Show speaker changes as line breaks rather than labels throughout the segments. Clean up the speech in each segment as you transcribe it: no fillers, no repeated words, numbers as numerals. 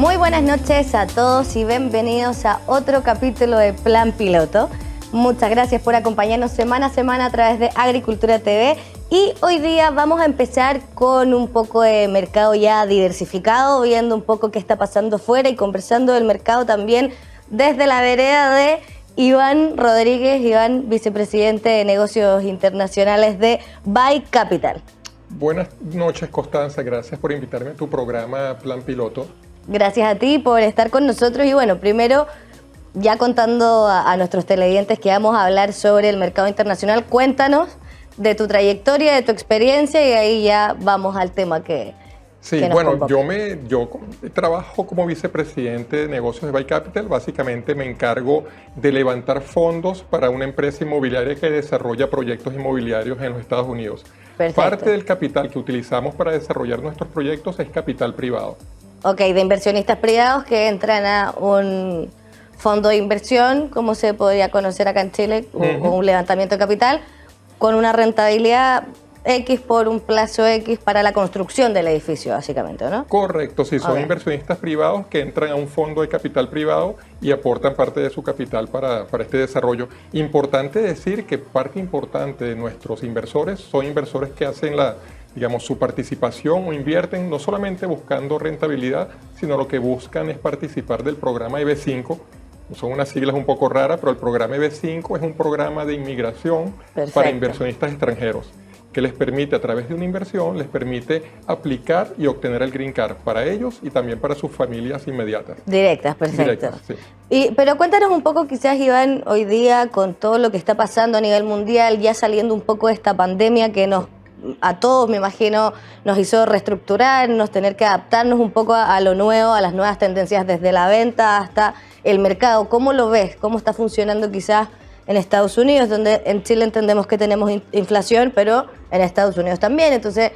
Muy buenas noches a todos y bienvenidos a otro capítulo de Plan Piloto. Muchas gracias por acompañarnos semana a semana a través de Agricultura TV. Y hoy día vamos a empezar con un poco de mercado ya diversificado, viendo un poco qué está pasando fuera y conversando del mercado también desde la vereda de Iván Rodríguez, Iván, vicepresidente de negocios internacionales de Buy Capital.
Buenas noches, Constanza. Gracias por invitarme a tu programa Plan Piloto.
Gracias a ti por estar con nosotros. Y bueno, primero, ya contando a nuestros televidentes que vamos a hablar sobre el mercado internacional, cuéntanos de tu trayectoria, de tu experiencia y ahí ya vamos al tema que nos
bueno,
convoca.
yo trabajo como vicepresidente de negocios de Buy Capital. Básicamente me encargo de levantar fondos para una empresa inmobiliaria que desarrolla proyectos inmobiliarios en los Estados Unidos.
Perfecto.
Parte del capital que utilizamos para desarrollar nuestros proyectos es capital privado.
Ok, de inversionistas privados que entran a un fondo de inversión, como se podría conocer acá en Chile, o un levantamiento de capital, con una rentabilidad X por un plazo X para la construcción del edificio, básicamente, ¿no?
Correcto, sí, son
Ok.
inversionistas privados que entran a un fondo de capital privado y aportan parte de su capital para este desarrollo. Importante decir que parte importante de nuestros inversores son inversores que hacen su participación o invierten no solamente buscando rentabilidad, sino lo que buscan es participar del programa EB5. Son unas siglas un poco raras, pero el programa EB5 es un programa de inmigración para inversionistas extranjeros que les permite, a través de una inversión, les permite aplicar y obtener el Green Card para ellos y también para sus familias inmediatas.
Directas, perfecto.
Directas, sí.
Pero cuéntanos un poco, quizás, Iván, hoy día con todo lo que está pasando a nivel mundial, ya saliendo un poco de esta pandemia que a todos, me imagino, nos hizo reestructurarnos, tener que adaptarnos un poco a lo nuevo, a las nuevas tendencias desde la venta hasta el mercado. ¿Cómo lo ves? ¿Cómo está funcionando quizás en Estados Unidos, donde en Chile entendemos que tenemos inflación, pero en Estados Unidos también? Entonces,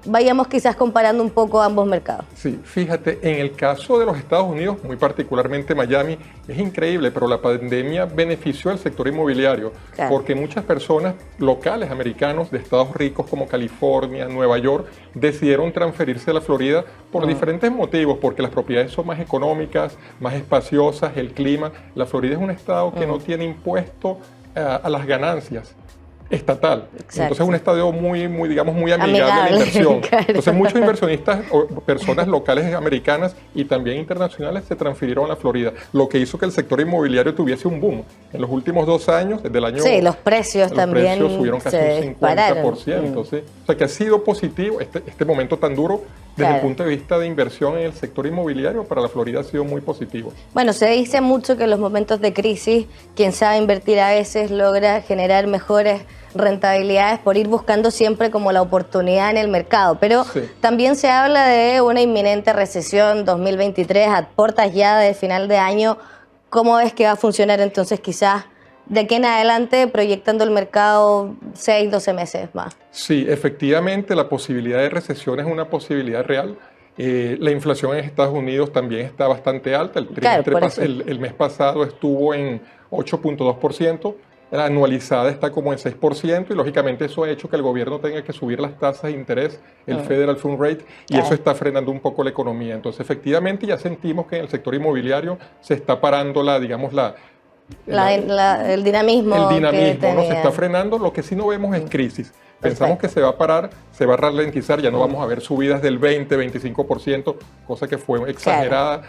vayamos quizás comparando un poco ambos mercados.
Sí, fíjate, en el caso de los Estados Unidos, muy particularmente Miami, es increíble, pero la pandemia benefició al sector inmobiliario,
Claro.
porque muchas personas locales americanos de estados ricos como California, Nueva York, decidieron transferirse a la Florida por diferentes motivos, porque las propiedades son más económicas, más espaciosas, el clima. La Florida es un estado que no tiene impuesto a las ganancias estatal.
Exacto.
Entonces es un estadio muy amigable a la inversión.
Claro.
Entonces muchos inversionistas o personas locales americanas y también internacionales se transfirieron a la Florida, lo que hizo que el sector inmobiliario tuviese un boom. En los últimos 2 años, desde el año...
Sí, los precios también
subieron casi un
dispararon.
50%. ¿Sí? O sea que ha sido positivo este momento tan duro desde
Claro.
el punto de vista de inversión en el sector inmobiliario. Para la Florida ha sido muy positivo.
Bueno, se dice mucho que en los momentos de crisis, quien sabe invertir a veces logra generar mejores rentabilidades por ir buscando siempre como la oportunidad en el mercado. Pero
Sí.
también se habla de una inminente recesión 2023 a puertas ya de final de año. ¿Cómo ves que va a funcionar entonces quizás de aquí en adelante proyectando el mercado 6, 12 meses más?
Sí, efectivamente la posibilidad de recesión es una posibilidad real. La inflación en Estados Unidos también está bastante alta. El mes pasado estuvo en 8.2%. La anualizada está como en 6% y lógicamente eso ha hecho que el gobierno tenga que subir las tasas de interés, el Federal Funds Rate, y eso está frenando un poco la economía. Entonces, efectivamente, ya sentimos que en el sector inmobiliario se está parando el dinamismo. El dinamismo no se está frenando. Lo que sí no vemos es crisis. Pensamos que se va a parar, se va a ralentizar, ya no vamos a ver subidas del 20-25%, cosa que fue exagerada,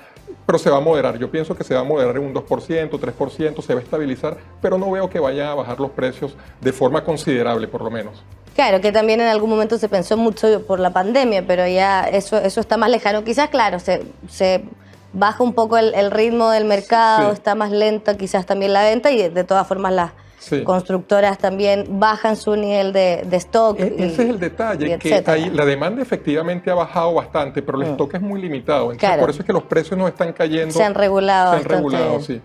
pero se va a moderar. Yo pienso que se va a moderar en un 2%, 3%, se va a estabilizar, pero no veo que vayan a bajar los precios de forma considerable, por lo menos.
Claro, que también en algún momento se pensó mucho por la pandemia, pero ya eso está más lejano. Quizás, claro, se baja un poco el ritmo del mercado, está más lenta quizás también la venta y de todas formas las constructoras también bajan su nivel de stock.
Ese es el detalle, que la demanda efectivamente ha bajado bastante, pero el stock es muy limitado. Entonces, por eso es que los precios no están cayendo.
Se han regulado.
Sí.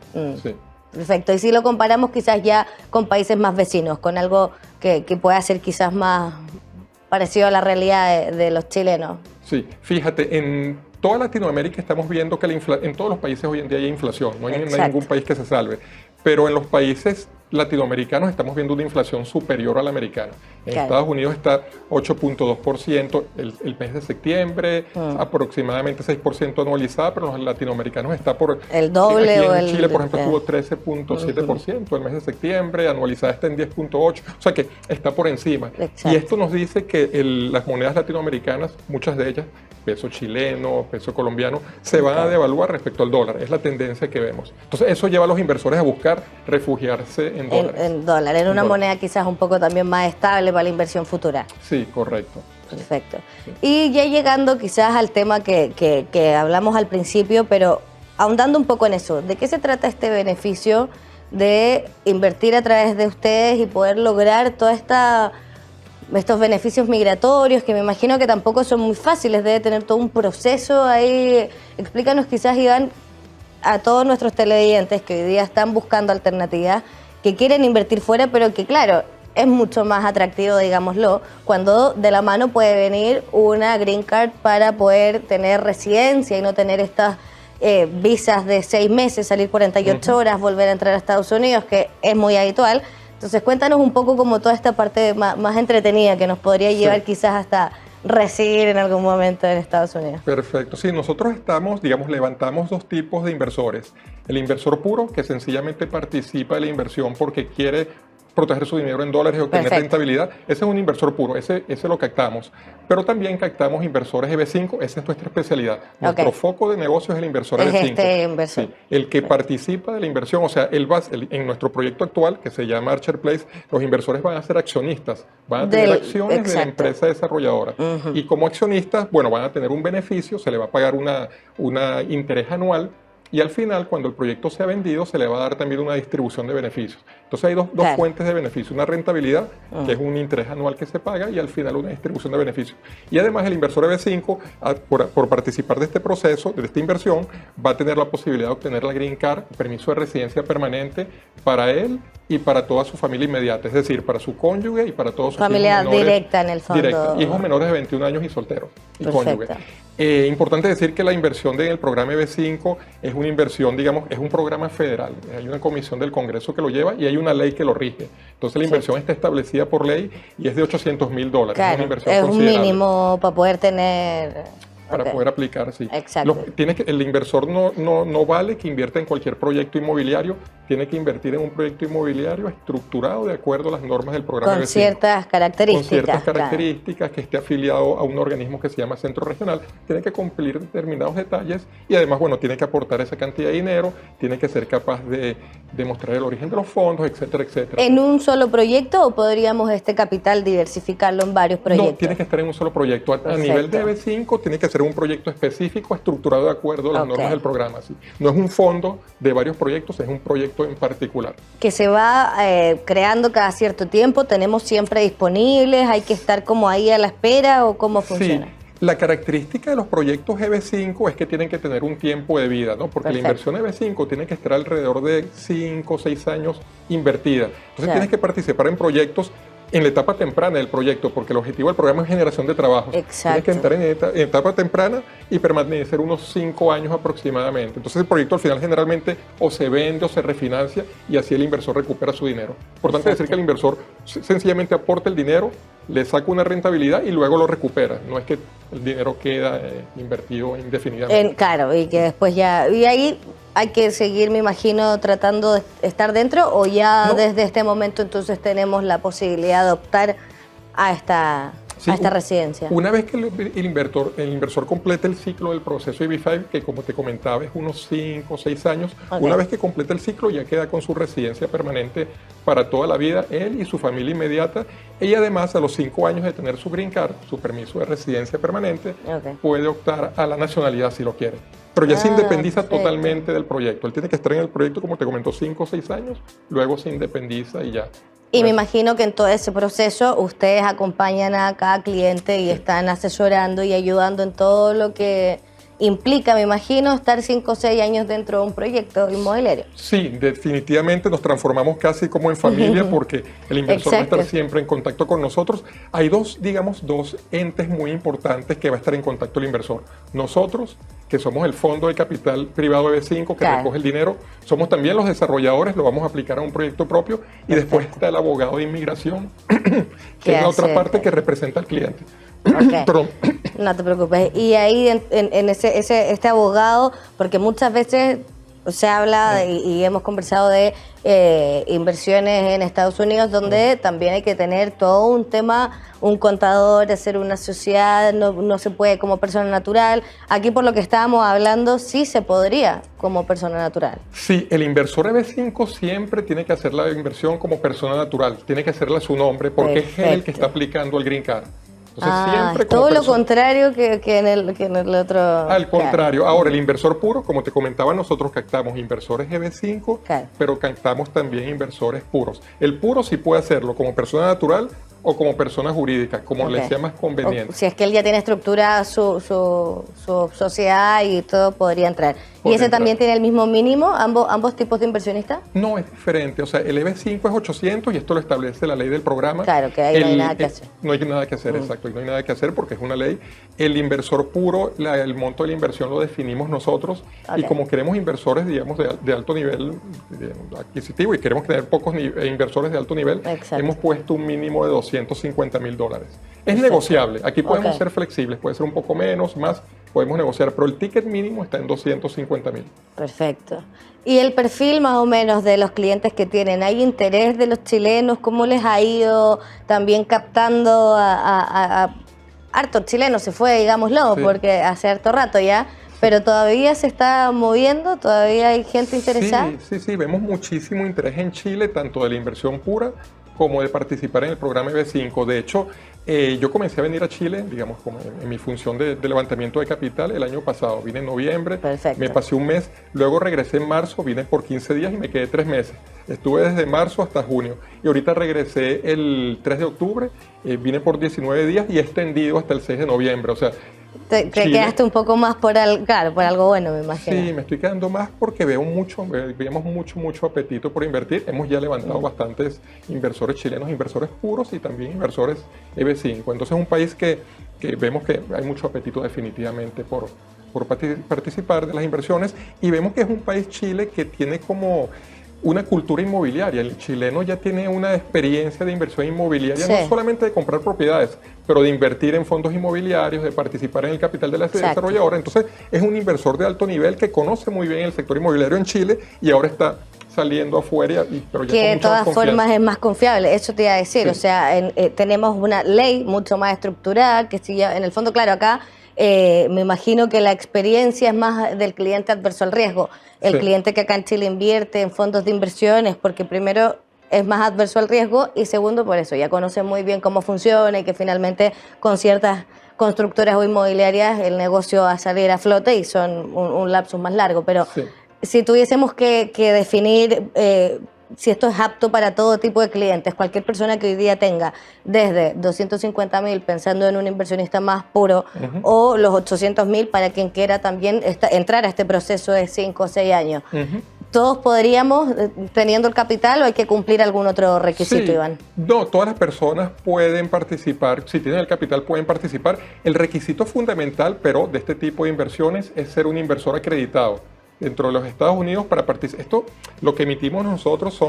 Perfecto. Y si lo comparamos quizás ya con países más vecinos, con algo que pueda ser quizás más parecido a la realidad de los chilenos.
Sí, fíjate, en toda Latinoamérica estamos viendo que en todos los países hoy en día hay inflación, no hay ningún país que se salve, pero en los países latinoamericanos estamos viendo una inflación superior a la americana. En
Claro.
Estados Unidos está 8.2% el mes de septiembre, aproximadamente 6% anualizada, pero los latinoamericanos está por...
El doble
aquí
o
en
el...
Chile, por ejemplo, estuvo 13.7% el mes de septiembre, anualizada está en 10.8%, o sea que está por encima.
Exacto.
Y esto nos dice que las monedas latinoamericanas, muchas de ellas, peso chileno, peso colombiano, se van a devaluar respecto al dólar. Es la tendencia que vemos. Entonces, eso lleva a los inversores a buscar refugiarse en dólares.
En dólar, en una moneda quizás un poco también más estable para la inversión futura.
Sí, correcto.
Perfecto. Y ya llegando quizás al tema que hablamos al principio, pero ahondando un poco en eso, ¿de qué se trata este beneficio de invertir a través de ustedes y poder lograr estos beneficios migratorios, que me imagino que tampoco son muy fáciles, debe tener todo un proceso ahí? Explícanos quizás, Iván, a todos nuestros televidentes que hoy día están buscando alternativas, que quieren invertir fuera, pero que claro, es mucho más atractivo, digámoslo, cuando de la mano puede venir una green card para poder tener residencia y no tener estas visas de 6 meses, salir 48 horas, volver a entrar a Estados Unidos, que es muy habitual. Entonces cuéntanos un poco como toda esta parte más entretenida que nos podría llevar quizás hasta residir en algún momento en Estados Unidos.
Perfecto. Sí, nosotros levantamos dos tipos de inversores. El inversor puro, que sencillamente participa de la inversión porque quiere proteger su dinero en dólares y obtener rentabilidad. Ese es un inversor puro, ese lo captamos. Pero también captamos inversores EB5, esa es nuestra especialidad. Nuestro foco de negocio es el inversor EB5.
Este inversor.
Sí, el que participa de la inversión, o sea, en nuestro proyecto actual, que se llama Archer Place, los inversores van a ser accionistas, van a tener acciones de la empresa desarrolladora. Y como accionistas, bueno, van a tener un beneficio, se le va a pagar una interés anual. Y al final, cuando el proyecto sea vendido, se le va a dar también una distribución de beneficios. Entonces hay dos fuentes de beneficio, una rentabilidad, que es un interés anual que se paga, y al final una distribución de beneficios. Y además el inversor EB5, por participar de este proceso, de esta inversión, va a tener la posibilidad de obtener la Green Card, permiso de residencia permanente para él y para toda su familia inmediata, es decir, para su cónyuge y para todos sus
familia
hijos menores,
directa en el fondo.
Directa, hijos menores de 21 años y solteros, y cónyuge. Importante decir que la inversión del programa EB5 es una inversión, digamos, es un programa federal. Hay una comisión del Congreso que lo lleva y hay una ley que lo rige. Entonces la inversión está establecida por ley y es de $800,000.
Claro,
es una inversión
es un
considerable
mínimo para poder tener...
para poder aplicar, sí.
Exacto.
El inversor no vale que invierta en cualquier proyecto inmobiliario, tiene que invertir en un proyecto inmobiliario estructurado de acuerdo a las normas del programa
con
EB5.
Ciertas características.
Con ciertas características, que esté afiliado a un organismo que se llama Centro Regional, tiene que cumplir determinados detalles y además, bueno, tiene que aportar esa cantidad de dinero, tiene que ser capaz de demostrar el origen de los fondos, etcétera, etcétera.
¿En un solo proyecto o podríamos este capital diversificarlo en varios proyectos?
No, tiene que estar en un solo proyecto. A nivel de EB5 tiene que ser un proyecto específico estructurado de acuerdo a las normas del programa. ¿Sí? No es un fondo de varios proyectos, es un proyecto en particular.
Que se va creando cada cierto tiempo, tenemos siempre disponibles, hay que estar como ahí a la espera o cómo funciona.
Sí. La característica de los proyectos EB5 es que tienen que tener un tiempo de vida, ¿no? Porque la inversión EB5 tiene que estar alrededor de 5 o 6 años invertida. Entonces tienes que participar en proyectos en la etapa temprana del proyecto, porque el objetivo del programa es generación de trabajos.
Exacto.
Tienes que entrar en etapa temprana y permanecer unos 5 años aproximadamente. Entonces el proyecto al final generalmente o se vende o se refinancia y así el inversor recupera su dinero. Importante decir que el inversor sencillamente aporta el dinero, le saca una rentabilidad y luego lo recupera. No es que el dinero queda invertido indefinidamente.
Claro, y que después ya... Y ahí hay que seguir, me imagino, tratando de estar dentro, o ya desde este momento entonces tenemos la posibilidad de optar a esta residencia.
Una vez que el inversor complete el ciclo del proceso EB5, que como te comentaba es unos 5 o 6 años, una vez que complete el ciclo ya queda con su residencia permanente para toda la vida, él y su familia inmediata, y además a los 5 años de tener su Green Card, su permiso de residencia permanente, puede optar a la nacionalidad si lo quiere. Pero ya se independiza totalmente del proyecto. Él tiene que estar en el proyecto, como te comentó, 5 o 6 años, luego se independiza y ya.
Y me imagino que en todo ese proceso ustedes acompañan a cada cliente y están asesorando y ayudando en todo lo que implica, me imagino, estar 5 o 6 años dentro de un proyecto inmobiliario.
Sí, definitivamente nos transformamos casi como en familia porque el inversor va a estar siempre en contacto con nosotros. Hay dos entes muy importantes que va a estar en contacto el inversor. Nosotros, que somos el fondo de capital privado EB5 que recoge el dinero, somos también los desarrolladores, lo vamos a aplicar a un proyecto propio y después está el abogado de inmigración, que es la otra parte que representa al cliente.
Okay. No te preocupes. Y ahí en este abogado, porque muchas veces se habla y hemos conversado de inversiones en Estados Unidos donde también hay que tener todo un tema, un contador, hacer una sociedad, no se puede como persona natural. Aquí por lo que estábamos hablando sí se podría como persona natural.
Sí, el inversor EB5 siempre tiene que hacer la inversión como persona natural, tiene que hacerla a su nombre porque es él el que está aplicando el Green Card.
Entonces, siempre todo lo contrario que en el otro.
Al contrario. Ahora, el inversor puro, como te comentaba, nosotros captamos inversores EB5, pero captamos también inversores puros. El puro sí puede hacerlo como persona natural o como persona jurídica, como le sea más conveniente.
Si es que él ya tiene estructurada su sociedad y todo, podría entrar. ¿Y ese también tiene el mismo mínimo, ambos tipos de inversionistas?
No, es diferente. O sea, el EB5 es 800 y esto lo establece la ley del programa.
Claro, que ahí no hay nada que hacer.
No hay nada que hacer, exacto. Y no hay nada que hacer porque es una ley. El inversor puro, el monto de la inversión lo definimos nosotros. Y como queremos inversores, digamos, de alto nivel adquisitivo y queremos tener pocos inversores de alto nivel, hemos puesto un mínimo de $250,000. Es negociable. Aquí podemos ser flexibles. Puede ser un poco menos, más. Podemos negociar, pero el ticket mínimo está en 250,000.
Perfecto. ¿Y el perfil más o menos de los clientes que tienen? ¿Hay interés de los chilenos? ¿Cómo les ha ido también captando a hartos chilenos? Se fue, digámoslo, porque hace harto rato ya, pero todavía se está moviendo, todavía hay gente interesada.
Sí, vemos muchísimo interés en Chile, tanto de la inversión pura como de participar en el programa EB5. De hecho, yo comencé a venir a Chile, digamos, como en mi función de levantamiento de capital el año pasado. Vine en noviembre, me pasé un mes, luego regresé en marzo, vine por 15 días y me quedé 3 meses. Estuve desde marzo hasta junio y ahorita regresé el 3 de octubre, vine por 19 días y he extendido hasta el 6 de noviembre. O sea,
te quedaste un poco más por algo bueno, me imagino.
Sí, me estoy quedando más porque veamos mucho apetito por invertir. Hemos ya levantado bastantes inversores chilenos, inversores puros y también inversores EB5. Entonces es un país que vemos que hay mucho apetito definitivamente por participar de las inversiones y vemos que es un país, Chile, que tiene como una cultura inmobiliaria. El chileno ya tiene una experiencia de inversión inmobiliaria, no solamente de comprar propiedades, pero de invertir en fondos inmobiliarios, de participar en el capital de la desarrolladora. Entonces, es un inversor de alto nivel que conoce muy bien el sector inmobiliario en Chile y ahora está saliendo afuera, pero ya
que de todas formas es más confiable, eso te iba a decir. O sea, tenemos una ley mucho más estructurada, que si en el fondo, claro, acá me imagino que la experiencia es más del cliente adverso al riesgo. El cliente que acá en Chile invierte en fondos de inversiones, porque primero es más adverso al riesgo y segundo por eso, ya conoce muy bien cómo funciona y que finalmente con ciertas constructoras o inmobiliarias el negocio va a salir a flote y son un lapsus más largo. Pero si tuviésemos que definir si esto es apto para todo tipo de clientes, cualquier persona que hoy día tenga desde 250,000 pensando en un inversionista más puro o los 800,000 para quien quiera también entrar a este proceso de 5 o 6 años. ¿Todos podríamos, teniendo el capital, o hay que cumplir algún otro requisito, Iván?
No, todas las personas pueden participar, si tienen el capital pueden participar. El requisito fundamental, pero de este tipo de inversiones, es ser un inversor acreditado dentro de los Estados Unidos para participar. Esto, lo que emitimos nosotros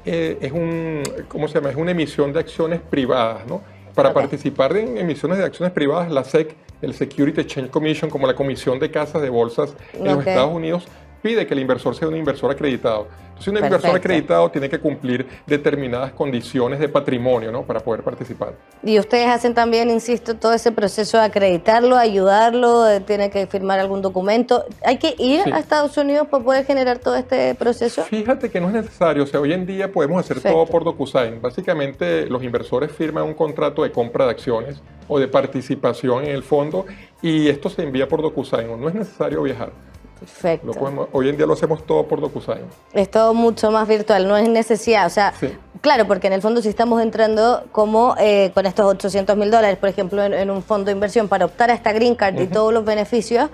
es una emisión de acciones privadas, ¿no? Para participar en emisiones de acciones privadas, la SEC, el Security Exchange Commission, como la Comisión de Casas de Bolsas en los Estados Unidos, pide que el inversor sea un inversor acreditado. Entonces, un inversor acreditado tiene que cumplir determinadas condiciones de patrimonio, ¿no? Para poder participar.
Y ustedes hacen también, insisto, todo ese proceso de acreditarlo, ayudarlo, tiene que firmar algún documento. ¿Hay que ir a Estados Unidos para poder generar todo este proceso?
Fíjate que no es necesario. O sea, hoy en día podemos hacer todo por DocuSign. Básicamente, los inversores firman un contrato de compra de acciones o de participación en el fondo y esto se envía por DocuSign. No es necesario viajar.
Perfecto.
Hoy en día lo hacemos todo por DocuSign.
Es todo mucho más virtual, no es necesidad. O sea, claro, porque en el fondo si estamos entrando como con estos $800,000, por ejemplo, en un fondo de inversión para optar a esta Green Card y todos los beneficios,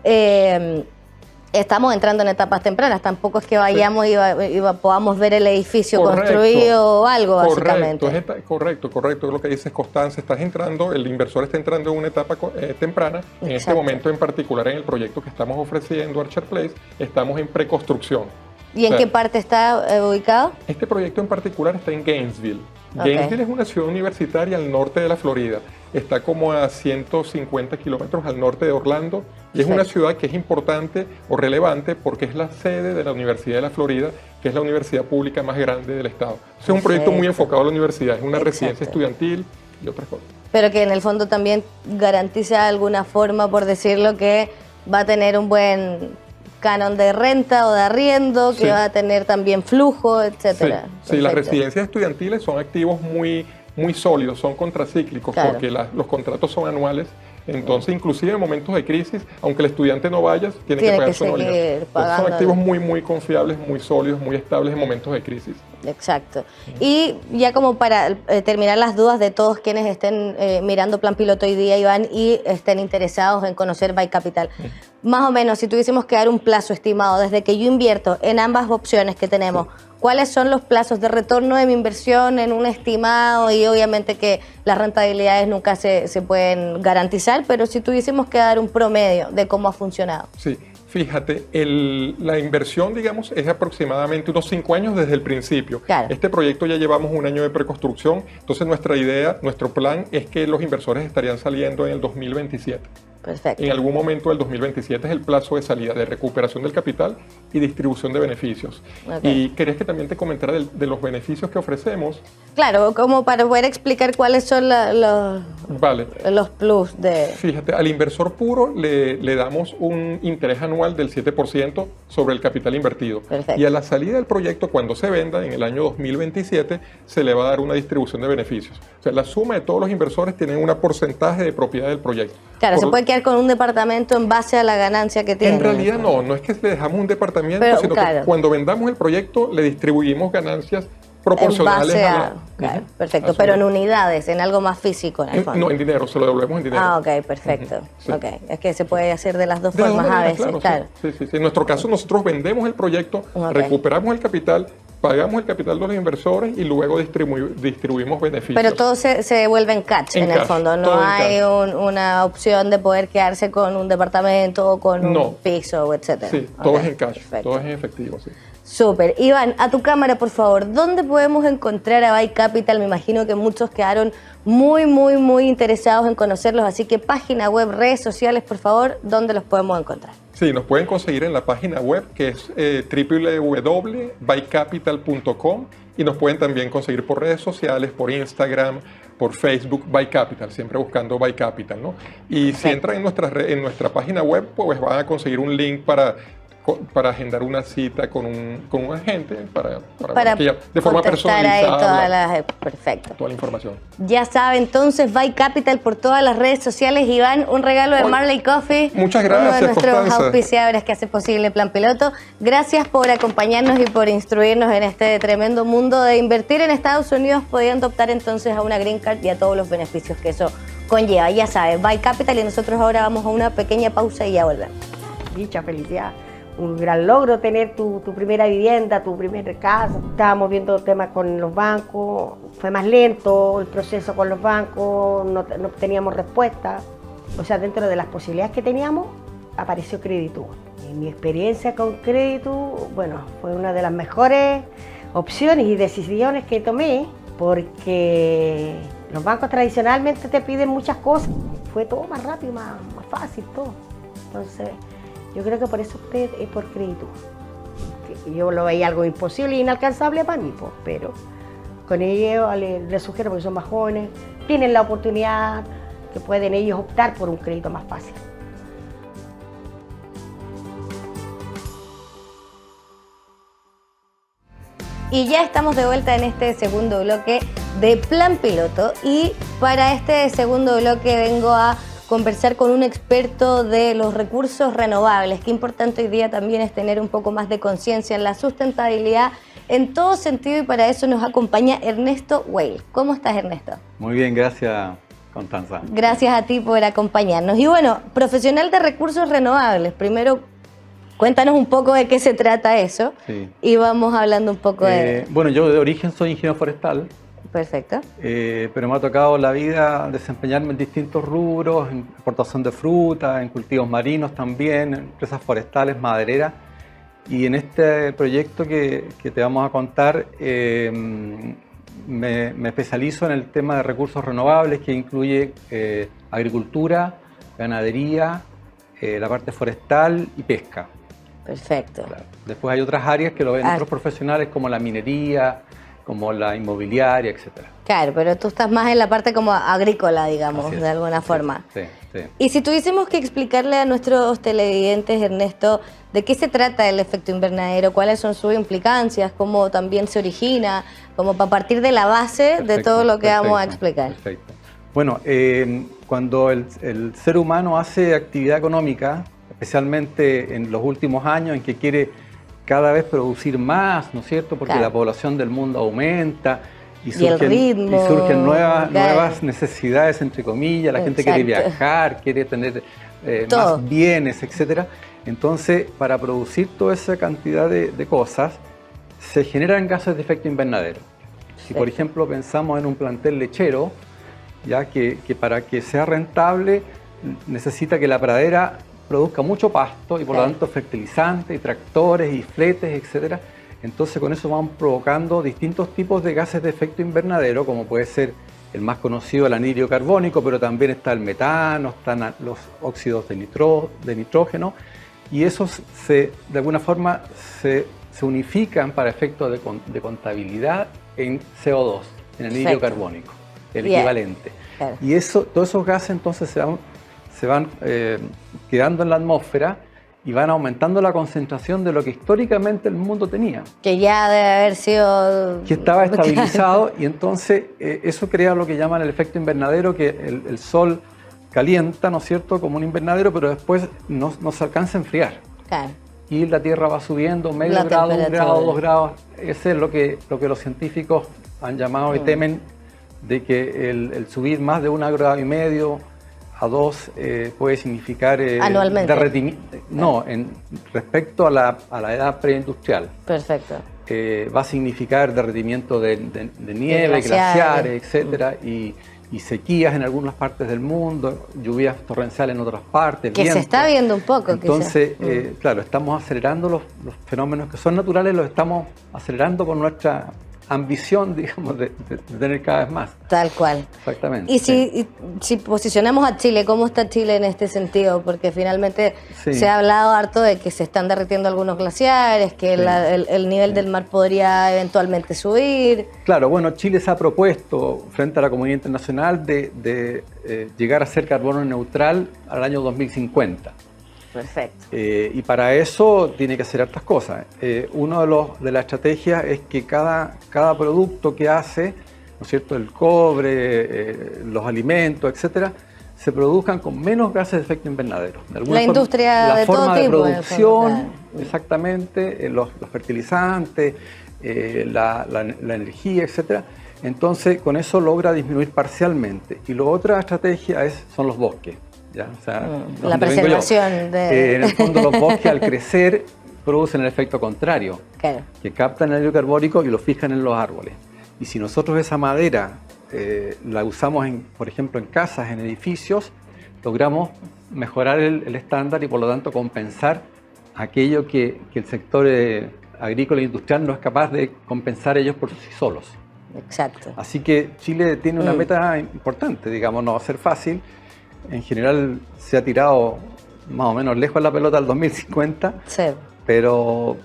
estamos entrando en etapas tempranas, tampoco es que vayamos y podamos ver el edificio
Correcto.
construido o algo, básicamente.
Correcto, lo que dices, Constanza, el inversor está entrando en una etapa temprana. En este momento en particular, en el proyecto que estamos ofreciendo, Archer Place, estamos en preconstrucción.
¿Y en qué parte está ubicado?
Este proyecto en particular está en Gainesville.
Okay.
Gainesville es una ciudad universitaria al norte de la Florida. Está como a 150 kilómetros al norte de Orlando. Y es una ciudad que es importante o relevante porque es la sede de la Universidad de la Florida, que es la universidad pública más grande del estado. Es un proyecto muy enfocado a la universidad. Es una residencia estudiantil y otras cosas.
Pero que en el fondo también garantiza de alguna forma, por decirlo, que va a tener un buen canon de renta o de arriendo, que va a tener también flujo, etcétera.
Sí, las residencias estudiantiles son activos muy sólidos, son contracíclicos, porque los contratos son anuales. Entonces, inclusive en momentos de crisis, aunque el estudiante no vaya, tiene que pagar su anualidad. Son activos muy confiables, muy sólidos, muy estables en momentos de crisis.
Exacto. Y ya como para terminar las dudas de todos quienes estén mirando Plan Piloto hoy día, Iván, y estén interesados en conocer Buy Capital, más o menos, si tuviésemos que dar un plazo estimado desde que yo invierto en ambas opciones que tenemos, ¿cuáles son los plazos de retorno de mi inversión en un estimado? Y obviamente que las rentabilidades nunca se pueden garantizar, pero si tuviésemos que dar un promedio de cómo ha funcionado.
Sí, fíjate, la inversión, digamos, es aproximadamente unos 5 años desde el principio.
Claro.
Este proyecto ya llevamos 1 año de preconstrucción, entonces nuestra idea, nuestro plan es que los inversores estarían saliendo en el 2027.
Perfecto.
En algún momento del 2027 es el plazo de salida, de recuperación del capital y distribución de beneficios. Y querías que también te comentara de los beneficios que ofrecemos.
Claro, como para poder explicar cuáles son los plus de...
Fíjate, al inversor puro le damos un interés anual del 7% sobre el capital invertido.
Perfecto.
Y a la salida del proyecto, cuando se venda en el año 2027, se le va a dar una distribución de beneficios. O sea, la suma de todos los inversores tienen un porcentaje de propiedad del proyecto.
Claro, se puede quedar con un departamento en base a la ganancia que tiene.
En realidad no es que le dejamos un departamento, sino que cuando vendamos el proyecto le distribuimos ganancias proporcionales
claro, perfecto, pero en unidades, en algo más físico en el fondo.
No, en dinero, se lo devolvemos en dinero.
Ah, ok, perfecto. Okay. Es que se puede hacer de las dos formas a veces, claro.
Sí. En nuestro caso, nosotros vendemos el proyecto, recuperamos el capital, pagamos el capital de los inversores y luego distribuimos beneficios.
Pero todo se devuelve en cash, en el fondo. No hay una opción de poder quedarse con un departamento o con un piso, etcétera.
Sí, todo es en cash, todo es en efectivo, sí.
Súper. Iván, a tu cámara, por favor, ¿dónde podemos encontrar a Buy Capital? Me imagino que muchos quedaron muy interesados en conocerlos, así que página web, redes sociales, por favor, ¿dónde los podemos encontrar?
Sí, nos pueden conseguir en la página web que es www.buycapital.com y nos pueden también conseguir por redes sociales, por Instagram, por Facebook, Buy Capital, siempre buscando Buy Capital, ¿no? Y si entran en nuestra página web, pues van a conseguir un link para agendar una cita con un agente para de forma personalizada
ahí perfecto.
Toda la información.
Ya sabe, entonces, Buy Capital por todas las redes sociales. Iván, un regalo de Marley Coffee.
Muchas gracias,
uno de nuestros
Constanza.
auspiciadores que hace posible Plan Piloto. Gracias por acompañarnos y por instruirnos en este tremendo mundo de invertir en Estados Unidos, pudiendo optar entonces a una Green Card y a todos los beneficios que eso conlleva. Ya sabe, Buy Capital, y nosotros ahora vamos a una pequeña pausa y ya volvemos.
Dicha felicidad. Un gran logro tener tu primera vivienda, tu primer casa. Estábamos viendo temas con los bancos, fue más lento el proceso con los bancos, no teníamos respuesta. O sea, dentro de las posibilidades que teníamos, apareció Creditur. Y mi experiencia con Creditur, bueno, fue una de las mejores opciones y decisiones que tomé, porque los bancos tradicionalmente te piden muchas cosas. Fue todo más rápido, más fácil, todo. Entonces, yo creo que por eso opté por Creditur. Yo lo veía algo imposible e inalcanzable para mí, pues, pero con ellos les sugiero, porque son más jóvenes, tienen la oportunidad que pueden ellos optar por un crédito más fácil.
Y ya estamos de vuelta en este segundo bloque de Plan Piloto, y para este segundo bloque vengo a conversar con un experto de los recursos renovables. Qué importante hoy día también es tener un poco más de conciencia en la sustentabilidad en todo sentido, y para eso nos acompaña Ernesto Weil. ¿Cómo estás, Ernesto?
Muy bien, gracias Constanza.
Gracias a ti por acompañarnos. Y bueno, profesional de recursos renovables, primero cuéntanos un poco de qué se trata eso,
Sí.
y vamos hablando un poco de...
Bueno, yo de origen soy ingeniero forestal,
Perfecto.
pero me ha tocado la vida desempeñarme en distintos rubros, en exportación de fruta, en cultivos marinos también, en empresas forestales, madereras. Y en este proyecto que te vamos a contar, me especializo en el tema de recursos renovables, que incluye agricultura, ganadería, la parte forestal y pesca.
Perfecto.
Claro. Después hay otras áreas que lo ven otros profesionales, como la minería, como la inmobiliaria, etc.
Claro, pero tú estás más en la parte como agrícola, digamos,
Así es.
de alguna forma.
Sí, sí.
Y si tuviésemos que explicarle a nuestros televidentes, Ernesto, de qué se trata el efecto invernadero, cuáles son sus implicancias, cómo también se origina, como para partir de la base de todo lo que vamos a explicar.
Perfecto. Bueno, cuando el ser humano hace actividad económica, especialmente en los últimos años en que quiere cada vez producir más, ¿no es cierto? Porque la población del mundo aumenta y surgen nuevas necesidades, entre comillas, la gente quiere viajar, quiere tener más bienes, etc. Entonces, para producir toda esa cantidad de cosas, se generan gases de efecto invernadero. Si, por ejemplo, pensamos en un plantel lechero, ya que para que sea rentable necesita que la pradera produzca mucho pasto y por lo tanto fertilizantes y tractores y fletes, etc. Entonces con eso van provocando distintos tipos de gases de efecto invernadero, como puede ser el más conocido, el anhídrido carbónico, pero también está el metano, están los óxidos de nitrógeno, y esos de alguna forma se unifican para efectos de contabilidad en CO2, en anhídrido carbónico, el equivalente. Y todos esos gases entonces se van quedando en la atmósfera y van aumentando la concentración de lo que históricamente el mundo tenía.
Que ya debe haber sido...
Que estaba estabilizado, y entonces eso crea lo que llaman el efecto invernadero, que el sol calienta, ¿no es cierto?, como un invernadero, pero después no se alcanza a enfriar.
Claro.
Y la Tierra va subiendo medio grado, 1 grado, 2 grados. Ese es lo que los científicos han llamado y temen, de que el subir más de 1,5 grados a 2 puede significar derretimiento. No, respecto a la edad preindustrial.
Perfecto.
Va a significar derretimiento de nieve, glaciares, etcétera, y sequías en algunas partes del mundo, lluvias torrenciales en otras partes.
Que viento. Se está viendo un poco.
Entonces, claro, estamos acelerando los fenómenos que son naturales, los estamos acelerando por nuestra ambición, digamos, de tener cada vez más.
Tal cual.
Exactamente.
Y si posicionamos a Chile, ¿cómo está Chile en este sentido? Porque finalmente se ha hablado harto de que se están derritiendo algunos glaciares, que el nivel del mar podría eventualmente subir. Claro,
bueno, Chile se ha propuesto frente a la comunidad internacional de llegar a ser carbono neutral al año 2050.
Perfecto.
Y para eso tiene que hacer hartas cosas. Una de las estrategias es que cada producto que hace, ¿no es cierto?, el cobre, los alimentos, etcétera, se produzcan con menos gases de efecto invernadero.
La industria de todo tipo.
La forma de producción, exactamente, los fertilizantes, la energía, etcétera. Entonces, con eso logra disminuir parcialmente. Y la otra estrategia son los bosques. ¿Ya? O sea,
la preservación
en el fondo los bosques al crecer producen el efecto contrario, que captan el anhídrido carbónico y lo fijan en los árboles. Y si nosotros esa madera la usamos, por ejemplo, en casas, en edificios, logramos mejorar el estándar y por lo tanto compensar aquello que el sector agrícola e industrial no es capaz de compensar ellos por sí solos.
Exacto.
Así que Chile tiene una meta importante, digamos, no va a ser fácil. En general se ha tirado más o menos lejos la pelota al 2050, pero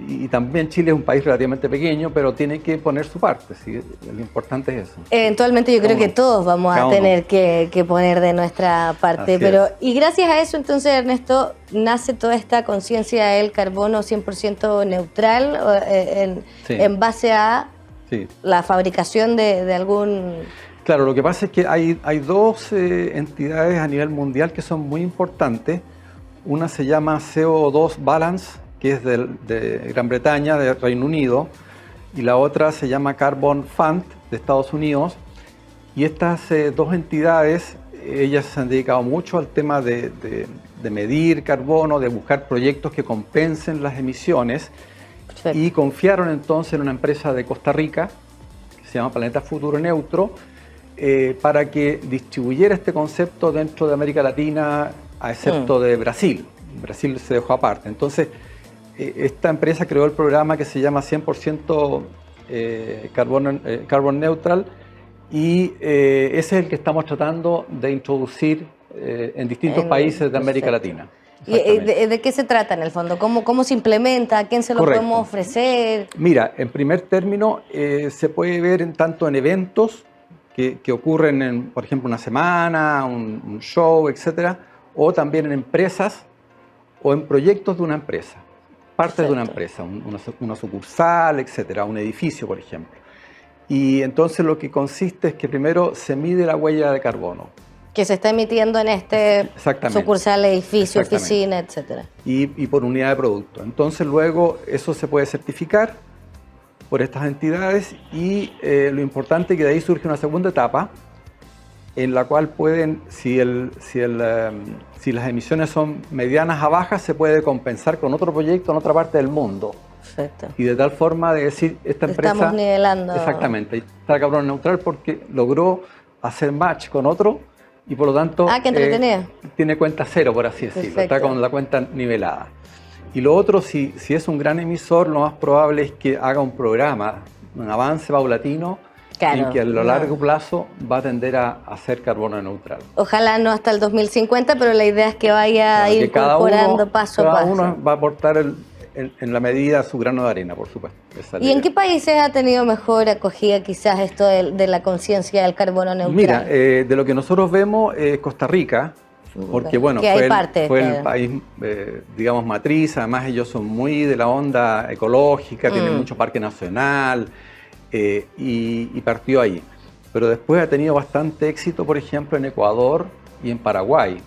y también Chile es un país relativamente pequeño, pero tiene que poner su parte, ¿sí? Lo importante es eso.
Eventualmente yo creo que todos vamos a tener que poner de nuestra parte, y gracias a eso entonces, Ernesto, nace toda esta conciencia del carbono 100% neutral en base a la fabricación de algún...
Claro, lo que pasa es que hay dos entidades a nivel mundial que son muy importantes. Una se llama CO2 Balance, que es de Gran Bretaña, de Reino Unido, y la otra se llama Carbon Fund, de Estados Unidos. Y estas dos entidades, ellas se han dedicado mucho al tema de medir carbono, de buscar proyectos que compensen las emisiones.
Perfecto.
Y confiaron entonces en una empresa de Costa Rica, que se llama Planeta Futuro Neutro, para que distribuyera este concepto dentro de América Latina, a excepto de Brasil. Brasil se dejó aparte. Entonces, esta empresa creó el programa que se llama 100% Carbon Neutral, y ese es el que estamos tratando de introducir en distintos países de América Latina.
¿Y de qué se trata en el fondo? ¿Cómo se implementa? ¿A quién se lo
Correcto.
podemos ofrecer?
Mira, en primer término, se puede ver tanto en eventos que ocurren en, por ejemplo, una semana, un show, etcétera, o también en empresas o en proyectos de una empresa, parte de una empresa, una sucursal, etcétera, un edificio, por ejemplo. Y entonces lo que consiste es que primero se mide la huella de carbono.
Que se está emitiendo en este sucursal, edificio, oficina, etcétera.
Y por unidad de producto. Entonces luego eso se puede certificar por estas entidades, y lo importante es que de ahí surge una segunda etapa en la cual pueden, si las emisiones son medianas a bajas, se puede compensar con otro proyecto en otra parte del mundo.
Perfecto.
Y de tal forma de decir, esta empresa...
Estamos nivelando.
Exactamente. Está carbono neutral porque logró hacer match con otro y por lo tanto
qué entretenido.
Tiene cuenta cero, por así decirlo.
Perfecto.
Está con la cuenta nivelada. Y lo otro, si es un gran emisor, lo más probable es que haga un programa, un avance paulatino,
claro,
en que a lo largo plazo va a tender a ser carbono neutral.
Ojalá no hasta el 2050, pero la idea es que vaya a ir incorporando paso a paso.
Cada uno va a aportar en la medida su grano de arena, por supuesto.
¿Y en qué países ha tenido mejor acogida quizás esto de la conciencia del carbono neutral?
Mira, de lo que nosotros vemos, Costa Rica, porque bueno, fue el país, digamos, matriz. Además ellos son muy de la onda ecológica, tienen mucho parque nacional, y partió ahí. Pero después ha tenido bastante éxito, por ejemplo, en Ecuador y en Paraguay.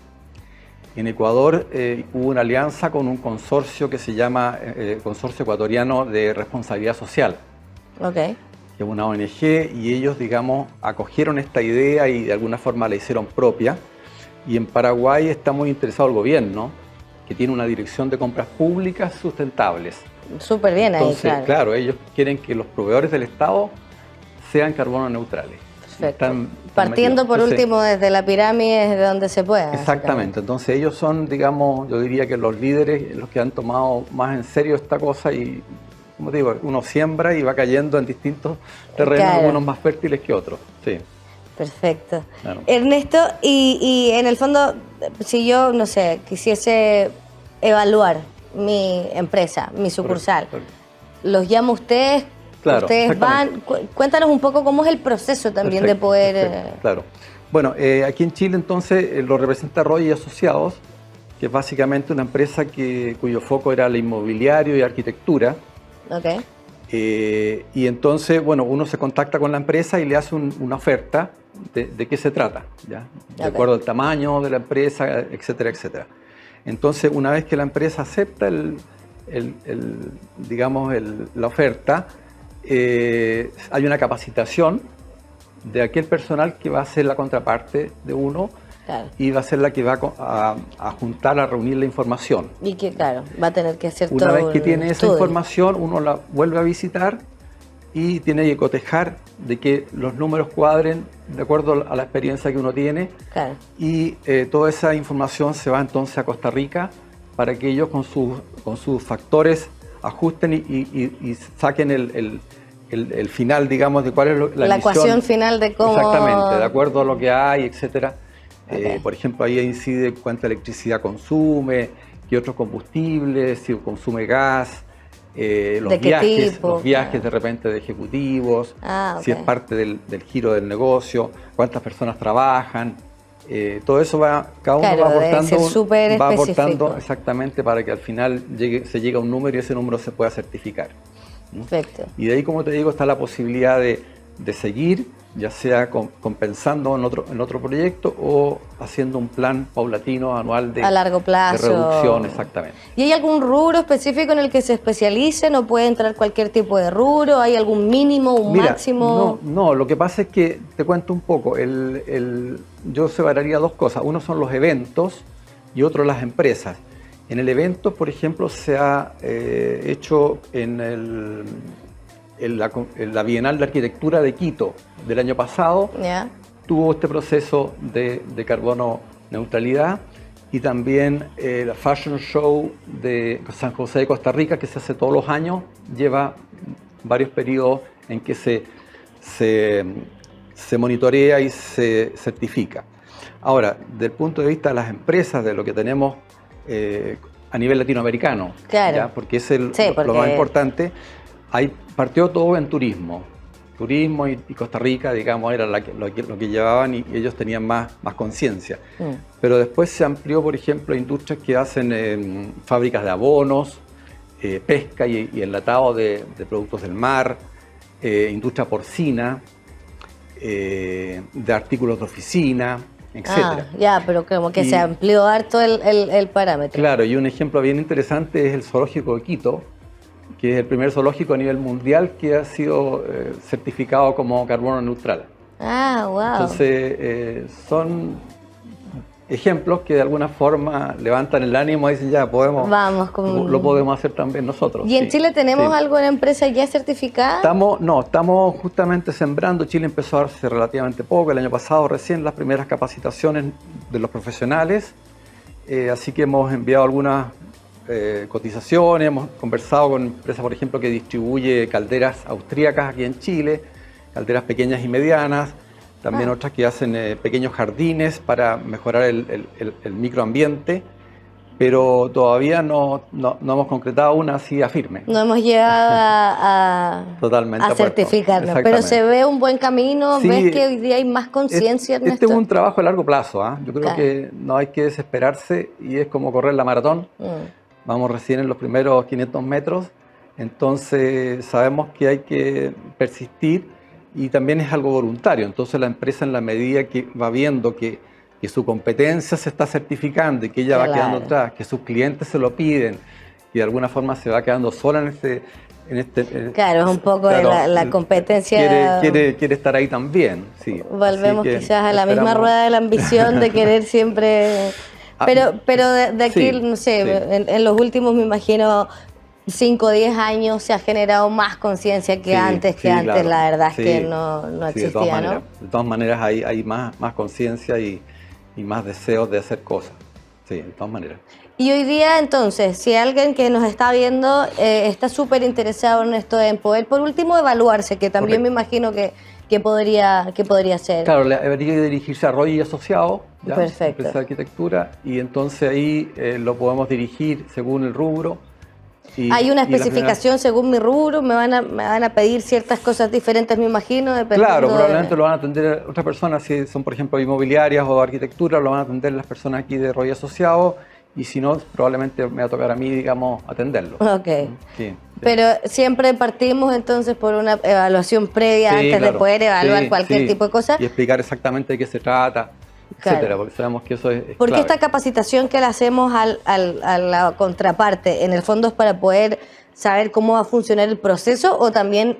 En Ecuador hubo una alianza con un consorcio que se llama Consorcio Ecuatoriano de Responsabilidad Social, que es una ONG, y ellos, digamos, acogieron esta idea y de alguna forma la hicieron propia. Y en Paraguay está muy interesado el gobierno, que tiene una dirección de compras públicas sustentables.
Súper bien.
Entonces,
ahí, claro.
Ellos quieren que los proveedores del Estado sean carbono neutrales.
Perfecto. Partiendo por último desde la pirámide, desde donde se pueda.
Exactamente. Entonces ellos son, digamos, yo diría que los líderes, los que han tomado más en serio esta cosa, y, como te digo, uno siembra y va cayendo en distintos terrenos, algunos más fértiles que otros. Sí.
Perfecto. Claro. Ernesto, y en el fondo, si yo, no sé, quisiese evaluar mi empresa, mi sucursal, ¿los llama ustedes?
Claro,
ustedes van, cuéntanos un poco cómo es el proceso también de poder...
Claro. Bueno, aquí en Chile entonces lo representa Roy y Asociados, que es básicamente una empresa cuyo foco era el inmobiliario y arquitectura. Y entonces, bueno, uno se contacta con la empresa y le hace una oferta de qué se trata, ¿ya? De acuerdo al tamaño de la empresa, etcétera, etcétera. Entonces, una vez que la empresa acepta la oferta, hay una capacitación de aquel personal que va a ser la contraparte de uno, y va a ser la que va a juntar, a reunir la información.
Y que, claro, va a tener que hacer todo.
Una vez que tiene esa información, uno la vuelve a visitar y tiene que cotejar de que los números cuadren de acuerdo a la experiencia que uno tiene.
Claro.
Y toda esa información se va entonces a Costa Rica para que ellos con sus factores ajusten y saquen el final, digamos, de cuál es la
ecuación final de cómo...
Exactamente, de acuerdo a lo que hay, etcétera. Por ejemplo, ahí incide cuánta electricidad consume, qué otros combustibles, si consume gas, los viajes de repente de ejecutivos, si es parte del giro del negocio, cuántas personas trabajan. Todo eso cada uno va aportando exactamente para que al final se llegue a un número y ese número se pueda certificar.
Perfecto.
Y de ahí, como te digo, está la posibilidad de seguir ya sea compensando en otro proyecto o haciendo un plan paulatino anual
a largo plazo.
de reducción, exactamente.
¿Y hay algún rubro específico en el que se especialicen o puede entrar cualquier tipo de rubro? ¿Hay algún mínimo, un máximo?
No, lo que pasa es que, te cuento un poco, yo separaría dos cosas. Uno son los eventos y otro las empresas. En el evento, por ejemplo, se ha hecho en la Bienal de Arquitectura de Quito del año pasado,
Yeah.
tuvo este proceso de carbono neutralidad, y también la Fashion Show de San José de Costa Rica, que se hace todos los años, lleva varios periodos en que se monitorea y se certifica. Ahora, desde el punto de vista de las empresas, de lo que tenemos a nivel latinoamericano,
claro.
¿ya? Porque es lo
porque...
más importante, partió todo en turismo. Turismo y Costa Rica, digamos, era lo que llevaban, y ellos tenían más conciencia. Pero después se amplió, por ejemplo, a industrias que hacen fábricas de abonos, pesca y enlatado de productos del mar, industria porcina, de artículos de oficina, etc.
Ya, pero como que se amplió harto el parámetro.
Claro, y un ejemplo bien interesante es el zoológico de Quito, que es el primer zoológico a nivel mundial que ha sido certificado como carbono neutral.
Wow.
Entonces, son ejemplos que de alguna forma levantan el ánimo y dicen, ya, lo podemos hacer también nosotros.
¿Y en Chile tenemos alguna empresa ya certificada?
Estamos justamente sembrando. Chile empezó a darse relativamente poco, el año pasado recién las primeras capacitaciones de los profesionales, así que hemos enviado algunas cotizaciones, hemos conversado con empresas, por ejemplo, que distribuye calderas austríacas aquí en Chile, calderas pequeñas y medianas, también otras que hacen pequeños jardines para mejorar el microambiente, pero todavía no hemos concretado una así a firme.
No hemos llegado a certificarnos, pero se ve un buen camino. Sí, ves que hoy día hay más conciencia en esto.
Este es un trabajo a largo plazo, ¿eh? Yo creo que no hay que desesperarse, y es como correr la maratón. Vamos recién en los primeros 500 metros, entonces sabemos que hay que persistir, y también es algo voluntario. Entonces la empresa, en la medida que va viendo que su competencia se está certificando y que ella va quedando atrás, que sus clientes se lo piden y de alguna forma se va quedando sola en este
claro, es un poco de la competencia.
Quiere estar ahí también, sí.
Volvemos quizás a la misma rueda de la ambición de querer siempre... Pero de aquí, sí, no sé, sí. En los últimos, me imagino, 5 o 10 años se ha generado más conciencia que antes, claro. La verdad es que no existía, ¿no?
De todas maneras hay más conciencia y más deseos de hacer cosas, sí, de todas maneras.
Y hoy día, entonces, si alguien que nos está viendo está súper interesado en esto, en poder, por último, evaluarse, que también me imagino que podría ser.
Claro, habría que dirigirse a Roy y Asociados,
perfecto,
empresa de arquitectura, y entonces ahí lo podemos dirigir según el rubro.
Hay una especificación según mi rubro, me van a pedir ciertas cosas diferentes, me imagino, dependiendo.
Claro, probablemente lo van a atender otras personas, si son, por ejemplo, inmobiliarias o arquitectura, lo van a atender las personas aquí de Roy Asociados, y si no, probablemente me va a tocar a mí, digamos, atenderlo.
Ok. Sí. Pero siempre partimos entonces por una evaluación previa antes de poder evaluar cualquier tipo de cosa.
Y explicar exactamente de qué se trata, etcétera, porque sabemos que eso es
porque
clave.
Esta capacitación que le hacemos a la contraparte, en el fondo es para poder saber cómo va a funcionar el proceso, o también,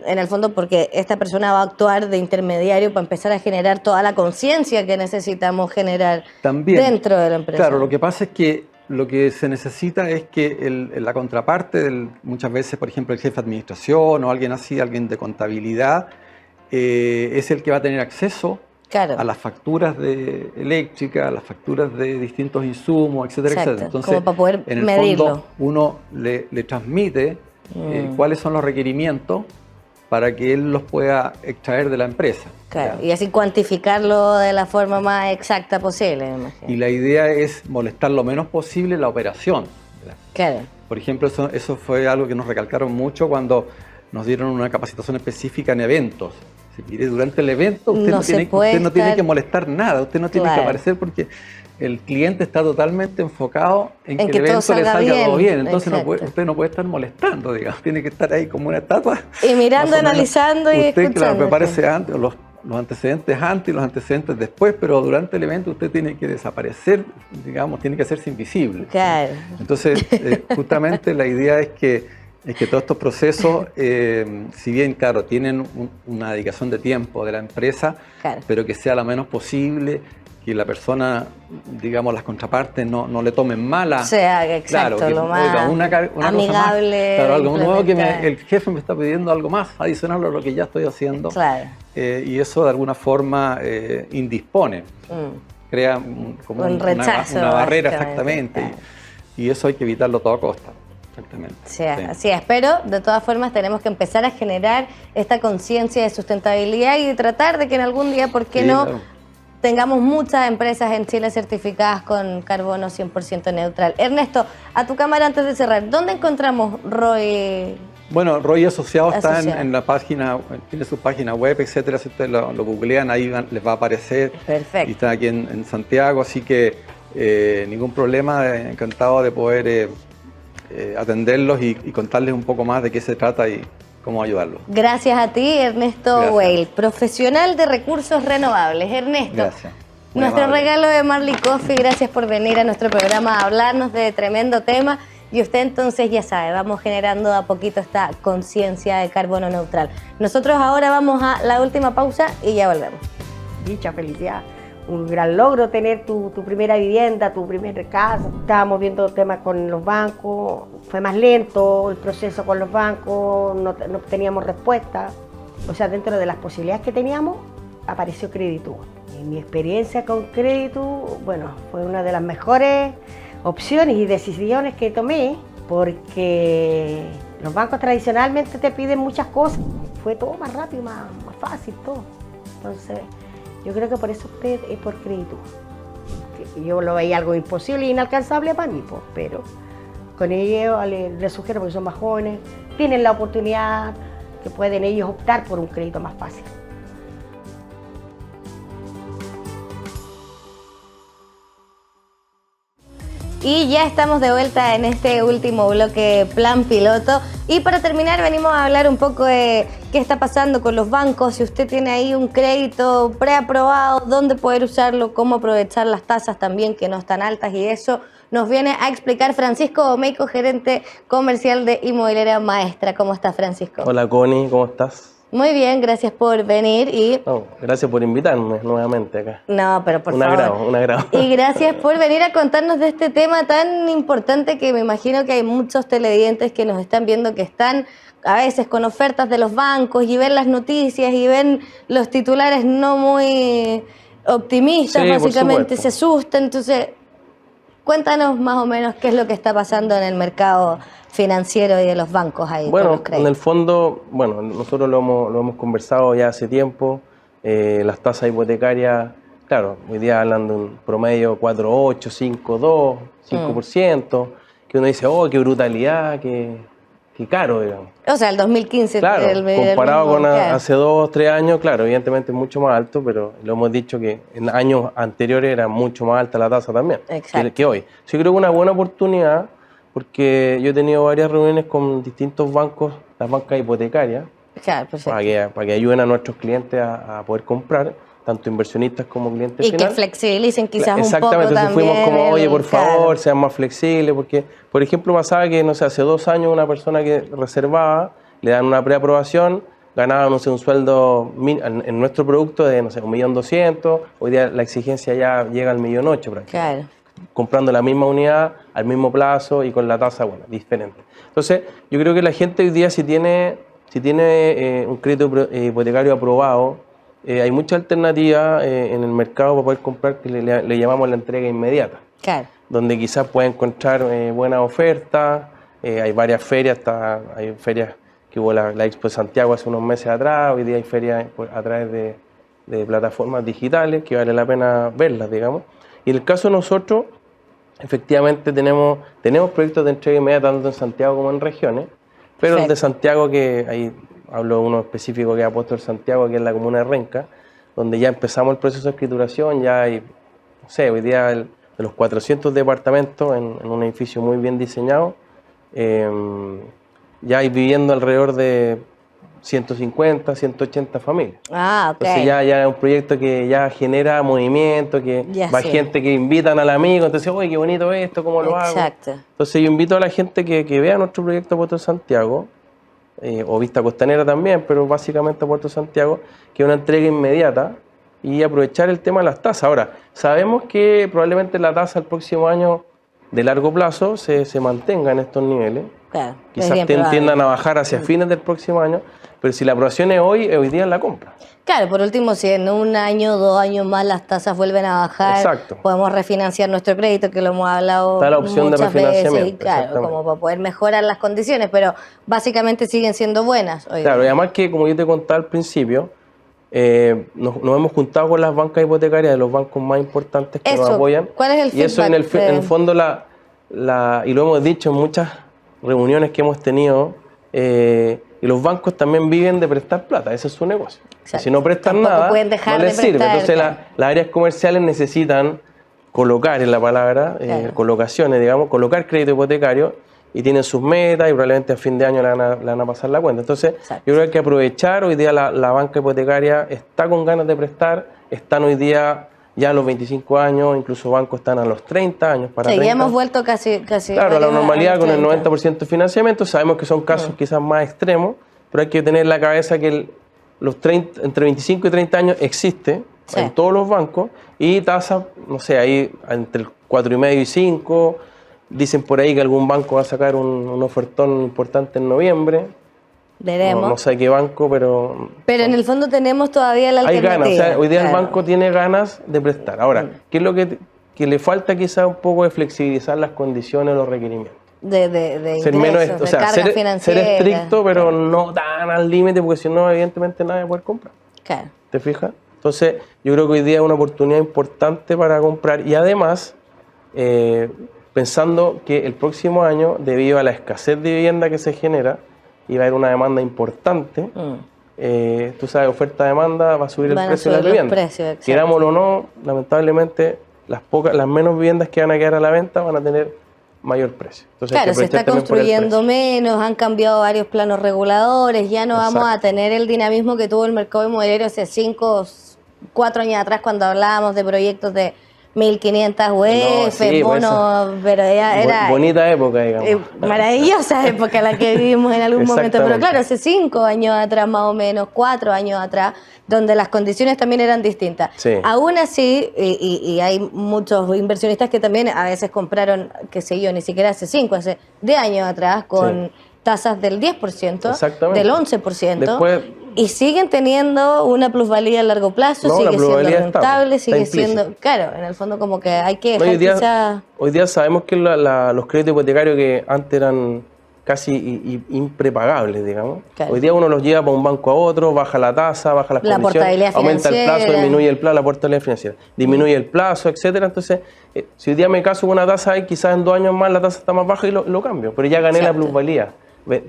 en el fondo, porque esta persona va a actuar de intermediario para empezar a generar toda la conciencia que necesitamos generar también dentro de la empresa.
Claro, lo que pasa es que lo que se necesita es que la contraparte, muchas veces, por ejemplo, el jefe de administración o alguien así, alguien de contabilidad, es el que va a tener acceso a las facturas de eléctrica, a las facturas de distintos insumos, etcétera, etcétera. Entonces,
como para poder
en el
medirlo.
Fondo, uno le transmite cuáles son los requerimientos para que él los pueda extraer de la empresa.
Claro, y así cuantificarlo de la forma más exacta posible, me imagino.
Y la idea es molestar lo menos posible la operación.
Claro.
Por ejemplo, eso fue algo que nos recalcaron mucho cuando nos dieron una capacitación específica en eventos. Mire, durante el evento usted no tiene que molestar nada, usted no tiene que aparecer, porque el cliente está totalmente enfocado en que el evento le salga todo bien. Entonces usted no puede estar molestando, digamos, tiene que estar ahí como una estatua.
Y mirando, analizando y escuchando.
Claro, prepárese antes, los antecedentes antes y los antecedentes después, pero durante el evento usted tiene que desaparecer, digamos, tiene que hacerse invisible.
Claro.
Entonces, justamente la idea es que todos estos procesos, si bien, claro, tienen una dedicación de tiempo de la empresa,
Claro.
pero que sea lo menos posible, que la persona, digamos, las contrapartes no le tomen mala.
O sea, exacto,
claro, que,
lo más
oiga, una cosa más,
amigable.
claro, algo nuevo que
implementar.
el jefe me está pidiendo algo más adicional a lo que ya estoy haciendo.
Claro.
Y eso de alguna forma indispone, crea como
Un rechazo,
una barrera
básicamente,
exactamente.
claro.
Y eso hay que evitarlo a toda costa. Exactamente.
Sí, así es, pero de todas formas tenemos que empezar a generar esta conciencia de sustentabilidad y de tratar de que en algún día, ¿por qué
Sí,
no?
claro.
Tengamos muchas empresas en Chile certificadas con carbono 100% neutral. Ernesto, a tu cámara antes de cerrar, ¿dónde encontramos Roy?
Bueno, Roy Asociado está
Asociado.
en la página, tiene su página web, etcétera. Si ustedes lo googlean, ahí les va a aparecer.
Perfecto.
Y está aquí en Santiago, así que ningún problema, encantado de poder atenderlos y contarles un poco más de qué se trata y cómo ayudarlos.
Gracias a ti, Ernesto
Gracias.
Weil, profesional de recursos renovables. Ernesto,
Gracias. Muy
nuestro
amable.
regalo de Marley Coffee, gracias por venir a nuestro programa a hablarnos de tremendo tema. Y usted entonces ya sabe, vamos generando a poquito esta conciencia de carbono neutral. Nosotros ahora vamos a la última pausa y ya volvemos.
Dicha felicidad, un gran logro tener tu primera vivienda, tu primera casa. Estábamos viendo temas con los bancos, fue más lento el proceso con los bancos, no teníamos respuesta. O sea, dentro de las posibilidades que teníamos, apareció Creditur. Y mi experiencia con Creditur, bueno, fue una de las mejores opciones y decisiones que tomé, porque los bancos tradicionalmente te piden muchas cosas. Fue todo más rápido, más fácil, todo. Entonces, yo creo que por eso opté por Creditur. Yo lo veía algo imposible e inalcanzable para mí, pues, pero con ellos les sugiero, porque son más jóvenes, tienen la oportunidad que pueden ellos optar por un crédito más fácil.
Y ya estamos de vuelta en este último bloque Plan Piloto. Y para terminar venimos a hablar un poco de qué está pasando con los bancos. Si usted tiene ahí un crédito preaprobado, dónde poder usarlo, cómo aprovechar las tasas también que no están altas. Y eso nos viene a explicar Francisco Domeyko, gerente comercial de Inmobiliaria Maestra. ¿Cómo está, Francisco?
Hola Connie, ¿cómo estás?
Muy bien, gracias por venir y...
Oh, gracias por invitarme nuevamente acá.
No, pero por
Un
favor.
agrado, un agrado.
Y gracias por venir a contarnos de este tema tan importante que me imagino que hay muchos televidentes que nos están viendo que están a veces con ofertas de los bancos y ven las noticias y ven los titulares no muy optimistas,
Sí, por
básicamente
supuesto.
se asustan. Entonces, cuéntanos más o menos qué es lo que está pasando en el mercado financiero y de los bancos ahí con
Bueno,
los
en
créditos.
el fondo, bueno, nosotros lo hemos conversado ya hace tiempo. Las tasas hipotecarias, claro, hoy día hablan de un promedio 4,8, 5,2, 5%, que uno dice, oh, qué brutalidad, qué caro, digamos.
O sea, el 2015...
Claro,
el
comparado
mismo,
con
claro.
hace 2, 3 años, claro, evidentemente es mucho más alto, pero lo hemos dicho que en años anteriores era mucho más alta la tasa también
Exacto.
que hoy. Sí, creo que una buena oportunidad, porque yo he tenido varias reuniones con distintos bancos, las bancas hipotecarias,
Claro, perfecto.
para que ayuden a nuestros clientes a poder comprar, tanto inversionistas como clientes
Y que
finales.
flexibilicen quizás un poco
Exactamente, entonces
también.
fuimos como, oye, por
claro.
favor, sean más flexibles, porque, por ejemplo, pasaba que, no sé, hace 2 años una persona que reservaba, le dan una preaprobación, ganaba, no sé, un sueldo en nuestro producto de, no sé, 1.200.000, hoy día la exigencia ya llega al 1.800.000 prácticamente.
Claro.
Comprando la misma unidad al mismo plazo y con la tasa, bueno, diferente. Entonces, yo creo que la gente hoy día, si tiene un crédito hipotecario aprobado, hay mucha alternativa en el mercado para poder comprar, que le llamamos la entrega inmediata,
Claro.
donde quizás pueda encontrar buenas ofertas. Hay varias ferias, hay ferias que hubo la Expo de Santiago hace unos meses atrás, hoy día hay ferias a través de plataformas digitales que vale la pena verlas, digamos. Y en el caso de nosotros, efectivamente tenemos proyectos de entrega inmediata tanto en Santiago como en regiones, pero el de
Perfecto.
Santiago, que ahí hablo de uno específico que ha puesto el Santiago, que es la comuna de Renca, donde ya empezamos el proceso de escrituración, ya hay, no sé, hoy día de los 400 departamentos en un edificio muy bien diseñado, ya hay viviendo alrededor de 150, 180 familias.
Ah, ok.
Entonces ya es un proyecto que ya genera movimiento, que
Ya
va
sí.
gente que invitan al amigo, entonces, oye, qué bonito esto, ¿cómo lo hago?
Exacto.
Entonces yo invito a la gente que vea nuestro proyecto Puerto Santiago, o Vista Costanera también, pero básicamente Puerto Santiago, que es una entrega inmediata y aprovechar el tema de las tasas. Ahora, sabemos que probablemente la tasa el próximo año de largo plazo se mantenga en estos niveles.
Claro, es
Quizás
bien probable.
tiendan a bajar hacia fines del próximo año, pero si la aprobación es hoy día la compra.
Claro, por último, si en un año, 2 años más las tasas vuelven a bajar,
Exacto.
podemos refinanciar nuestro crédito, que lo hemos hablado
Está la opción de
muchas veces, y
refinanciamiento,
claro,
exactamente.
como para poder mejorar las condiciones, pero básicamente siguen siendo buenas hoy
Claro, y
día.
además que, como yo te contaba al principio, nos hemos juntado con las bancas hipotecarias de los bancos más importantes que nos
Eso,
apoyan.
¿cuál es el
Y eso en el,
feedback
en el fondo, y lo hemos dicho en muchas reuniones que hemos tenido, y los bancos también viven de prestar plata, ese es su negocio.
Exacto.
Si no prestan
Tampoco
nada,
pueden dejar
no les
de
sirve.
prestar,
Entonces
claro.
las áreas comerciales necesitan colocar, en la palabra,
Claro.
colocaciones, digamos, colocar crédito hipotecario, y tienen sus metas y probablemente a fin de año le van a pasar la cuenta. Entonces,
Exacto.
yo creo que hay que aprovechar. Hoy día la banca hipotecaria está con ganas de prestar, están hoy día ya a los 25 años, incluso bancos están a los 30 años. Para
Sí,
30.
ya hemos vuelto casi
Claro, a la
varios
normalidad
los
con el
30.
90% de financiamiento. Sabemos que son casos quizás más extremos, pero hay que tener en la cabeza que entre 25 y 30 años existe
Sí.
en todos los bancos, y tasas, no sé, ahí entre el 4,5 y 5. Dicen por ahí que algún banco va a sacar un ofertón importante en noviembre.
Veremos.
No sé qué banco, pero
Pero en el fondo tenemos todavía la
hay
alternativa.
ganas. O sea, hoy día el
claro.
banco tiene ganas de prestar. Ahora, ¿qué es lo que le falta? Quizás un poco de flexibilizar las condiciones, los requerimientos.
de
Ser menos,
ingresos,
o
de
sea,
carga
ser
financiera.
estricto, pero
Claro.
no tan al límite, porque si no, evidentemente nadie va a poder comprar.
Claro.
¿Te fijas? Entonces, yo creo que hoy día es una oportunidad importante para comprar, y además, pensando que el próximo año, debido a la escasez de vivienda que se genera, iba a haber una demanda importante. Tú sabes, oferta-demanda, va a subir el
Van a
precio de
subir
la
los
vivienda.
precios, exacto.
Querámoslo o no, lamentablemente, las menos viviendas que van a quedar a la venta van a tener mayor precio. Entonces, hay
Claro,
que
se está
aprovechar también por el
construyendo
precio.
menos, han cambiado varios planos reguladores, ya no vamos a
Exacto.
tener el dinamismo que tuvo el mercado inmobiliario hace 5 o 4 años atrás, cuando hablábamos de proyectos de 1.500 UF,
sí, pues
bonos, pero ya era
Bonita época, digamos.
maravillosa época la que vivimos en algún momento, pero
Exactamente.
claro, hace 5 años atrás más o menos, 4 años atrás, donde las condiciones también eran distintas.
Sí.
Aún así, y hay muchos inversionistas que también a veces compraron, qué sé yo, ni siquiera hace 5, hace 10 años atrás, con
Sí.
tasas del 10%,
Exactamente.
del 11%,
Después-
y siguen teniendo una plusvalía a largo plazo,
No, la
sigue siendo
plusvalía está,
rentable,
está
sigue
implícita.
siendo, claro, en el fondo como que hay que
No,
dejar quizás...
hoy día sabemos que los créditos hipotecarios que antes eran casi imprepagables, digamos.
Claro.
Hoy día uno los lleva para un banco a otro, baja la tasa, baja las
La
condiciones,
portabilidad
aumenta el plazo,
financiera.
disminuye el plazo, la portabilidad financiera, disminuye el plazo, etcétera. Entonces, si hoy día me caso con una tasa y quizás en 2 años más la tasa está más baja y lo cambio, pero ya gané
Exacto.
la plusvalía.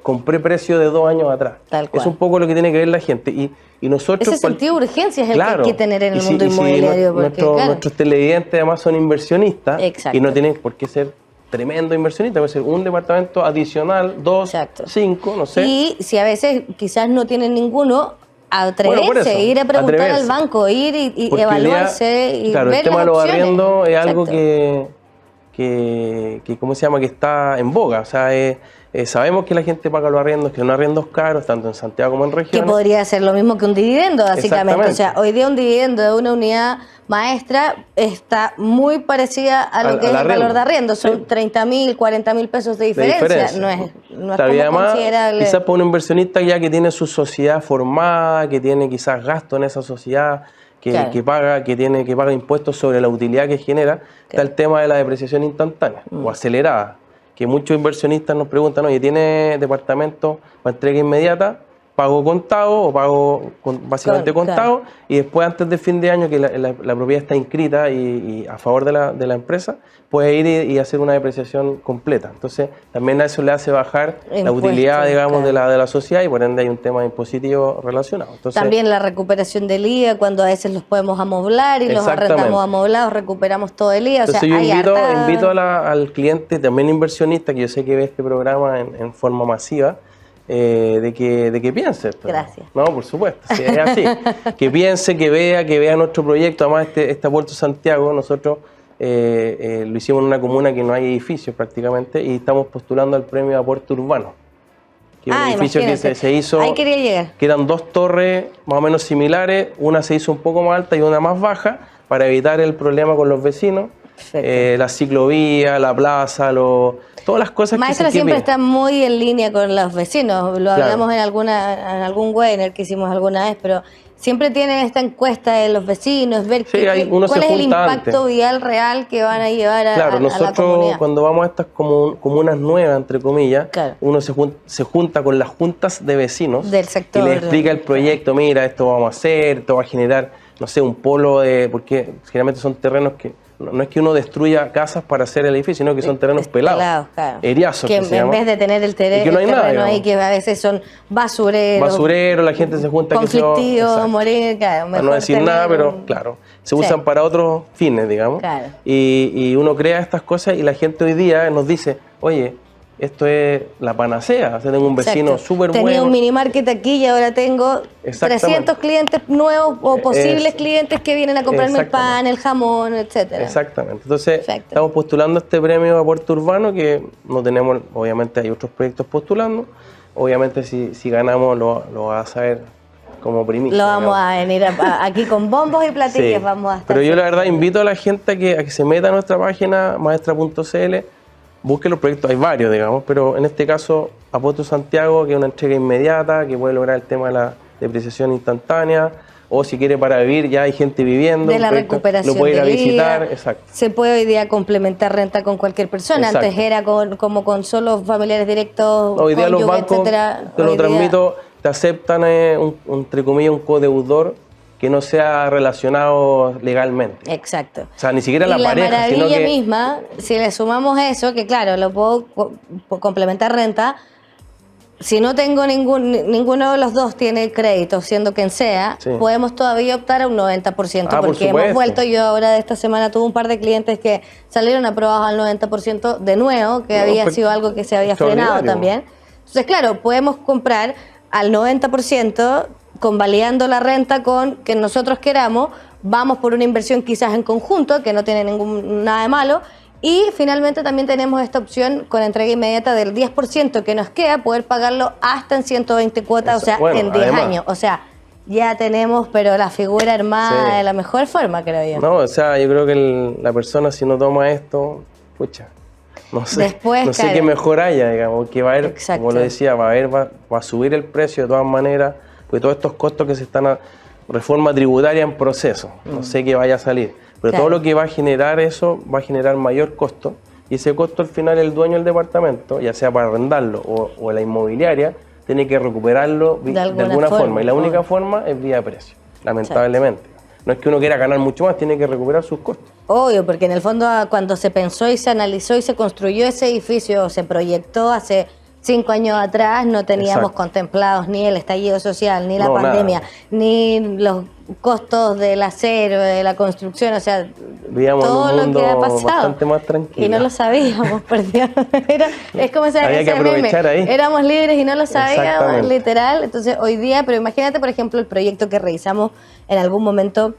Compré precio de 2 años atrás.
Tal cual.
Es un poco lo que tiene que ver la gente. Y nosotros...
Ese sentido de urgencia es el
Claro.
que hay que tener en el
Y
mundo
y
inmobiliario. Porque, claro,
nuestros televidentes además son inversionistas.
Exacto.
Y no tienen por qué ser tremendo inversionista, puede ser un departamento adicional, 2,
Exacto.
5, no sé.
Y si a veces quizás no tienen ninguno, atreverse,
Bueno, por eso,
ir a preguntar
atreverse.
al banco, ir y
Porque hoy día,
evaluarse y
claro,
ver
el tema de
las
los
opciones.
arriendos es algo
Exacto.
que ¿cómo se llama? Que está en boga. O sea, sabemos que la gente paga los arriendos, que son arriendos caros, tanto en Santiago como en
Que
regiones.
podría ser lo mismo que un dividendo, básicamente. O sea,
Exactamente.
hoy día un dividendo de una unidad maestra está muy parecida a lo
Al-
que es
al
el valor
arriendo.
de arriendo. Son
Sí.
30.000, 40.000 pesos de
De
diferencia. No es
Claro, y
como
además,
considerable.
quizás para un inversionista ya que tiene su sociedad formada, que tiene quizás gasto en esa sociedad,
Claro.
que paga impuestos sobre la utilidad que genera, está el tema de la depreciación instantánea o acelerada, que muchos inversionistas nos preguntan, oye, ¿tiene departamento para entrega inmediata? ¿Pago contado o pago básicamente
Claro.
contado? Y después, antes del fin de año, que la propiedad está inscrita y a favor de la empresa, puede ir y hacer una depreciación completa. Entonces, también a eso le hace bajar la
Impuestos,
utilidad, digamos,
claro.
de la sociedad, y por ende hay un tema impositivo relacionado. Entonces,
También la recuperación del IVA, cuando a veces los podemos amoblar y los
Exactamente.
arrendamos amoblados, recuperamos todo el IVA. O sea,
entonces yo
hay
invito
harta-
al cliente, también inversionista, que yo sé que ve este programa en forma masiva, de que piense esto.
Gracias.
No, por supuesto, sí, es así. Que piense, que vea nuestro proyecto. Además, este Puerto Santiago, nosotros lo hicimos en una comuna que no hay edificios prácticamente y estamos postulando al premio Aporte Urbano. Que es un edificio que se hizo,
ahí quería llegar.
que eran 2 torres más o menos similares, una se hizo un poco más alta y una más baja para evitar el problema con los vecinos. La ciclovía, la plaza, todas las cosas
Maestra
que se
siempre
piden.
está muy en línea con los vecinos, lo hablamos en algún webinar que hicimos alguna vez, pero siempre tienen esta encuesta de los vecinos, ver cuál es el impacto vial real que van a llevar a la comunidad.
Nosotros cuando vamos a estas comunas nuevas, entre comillas, uno se junta con las juntas de vecinos
del sector,
y les explica el proyecto, mira, esto vamos a hacer, esto va a generar, no sé, un polo porque generalmente son terrenos que no es que uno destruya casas para hacer el edificio, sino que son terrenos pelados, eriazos.
Que en vez de tener el terreno ahí, que a veces son basureros,
la gente se junta
conflictivos, morir,
para no decir nada, pero claro, se usan para otros fines, digamos. Y uno crea estas cosas y la gente hoy día nos dice, oye, esto es la panacea. O sea, tengo un vecino súper bueno.
Tenía un mini market aquí y ahora tengo 300 clientes nuevos o posibles clientes que vienen a comprarme el pan, el jamón, etcétera.
Exactamente. Entonces, estamos postulando este premio Aporte Urbano que no tenemos, obviamente hay otros proyectos postulando. Obviamente si ganamos lo vas a saber como primicia.
Lo vamos a venir aquí con bombos y platillos.
Sí.
Vamos a estar.
Pero yo la verdad invito a la gente a que se meta a nuestra página maestra.cl. Busque los proyectos, hay varios, digamos, pero en este caso, Aporte Santiago, que es una entrega inmediata, que puede lograr el tema de la depreciación instantánea, o si quiere para vivir, ya hay gente viviendo.
De la recuperación
lo puede ir a visitar,
IVA. Exacto. Se puede hoy día complementar renta con cualquier persona. Exacto. Antes era como con solo familiares directos,
hoy día los bancos,
etcétera.
Te lo transmito, te aceptan, entre comillas, un codeudor que no sea relacionado legalmente.
Exacto.
O sea, ni siquiera la pareja,
sino que...
la maravilla
misma, si le sumamos eso, que claro, lo puedo complementar renta, si no tengo ninguno de los dos tiene crédito, siendo quien sea, podemos todavía optar a un 90%, porque hemos vuelto, yo ahora de esta semana tuve un par de clientes que salieron aprobados al 90% de nuevo, que había sido algo que se había frenado también. Entonces, claro, podemos comprar al 90%, convalidando la renta con que nosotros queramos, vamos por una inversión quizás en conjunto, que no tiene nada de malo, y finalmente también tenemos esta opción con entrega inmediata del 10% que nos queda, poder pagarlo hasta en 120 cuotas, o sea, en 10 años. O sea, ya tenemos, pero la figura armada de la mejor forma, creo yo.
No, o sea, yo creo que la persona si no toma esto, pucha, no sé, después, no sé qué mejor haya, digamos, que va a haber, como lo decía, va a subir el precio de todas maneras, porque todos estos costos que se están reforma tributaria en proceso, no sé qué vaya a salir, pero todo lo que va a generar eso va a generar mayor costo y ese costo al final el dueño del departamento, ya sea para arrendarlo o la inmobiliaria, tiene que recuperarlo de alguna forma y la única forma es vía precio, lamentablemente. No es que uno quiera ganar mucho más, tiene que recuperar sus costos.
Obvio, porque en el fondo cuando se pensó y se analizó y se construyó ese edificio, se proyectó hace 5 años atrás, no teníamos contemplados ni el estallido social, ni la pandemia, ni los costos del acero, de la construcción, o sea,
vivíamos todo lo que ha pasado. Bastante más tranquilo.
Y no lo sabíamos, perdón. Es como ese
meme. Ahí.
Éramos libres y no lo sabíamos, literal. Entonces, hoy día, pero imagínate, por ejemplo, el proyecto que realizamos en algún momento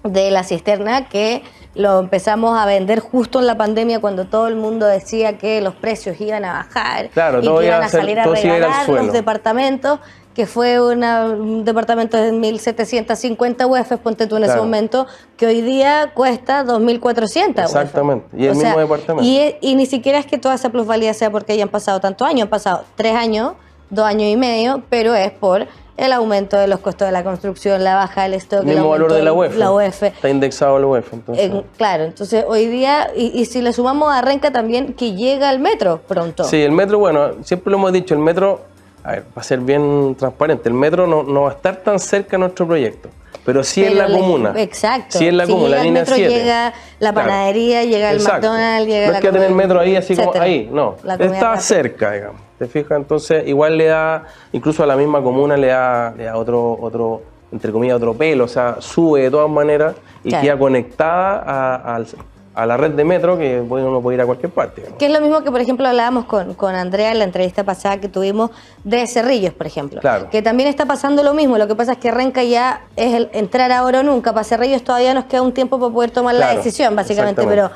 de la cisterna, que lo empezamos a vender justo en la pandemia cuando todo el mundo decía que los precios iban a bajar y que iban a salir a regalar los departamentos, que fue un departamento de 1.750 UF, ponte tú en ese momento, que hoy día cuesta 2.400
Exactamente, y el mismo departamento.
Y ni siquiera es que toda esa plusvalía sea porque hayan pasado tantos años, han pasado 3 años, 2 años y medio, pero es por el aumento de los costos de la construcción, la baja del stock,
el mismo valor de la UF.
Está
indexado a la UF. Entonces.
Claro, entonces hoy día, y si le sumamos a Renca también, que llega al metro pronto.
Sí, el metro, bueno, siempre lo hemos dicho, el metro, a ver, para ser bien transparente, el metro no va a estar tan cerca de nuestro proyecto, pero sí en la comuna.
Exacto.
Sí en la comuna, la línea 7.
Llega la panadería, llega el McDonald's, llega
no es que tener el metro ahí así como ahí, no, está cerca, digamos. ¿Te fijas? Entonces igual le da, incluso a la misma comuna le da otro, entre comillas, otro pelo, o sea, sube de todas maneras y queda conectada a la red de metro, que uno puede ir a cualquier parte.
Que es lo mismo que, por ejemplo, hablábamos con Andrea en la entrevista pasada que tuvimos de Cerrillos, por ejemplo.
Claro.
Que también está pasando lo mismo. Lo que pasa es que Renca ya es el entrar ahora o nunca. Para Cerrillos todavía nos queda un tiempo para poder tomar la decisión, básicamente. Pero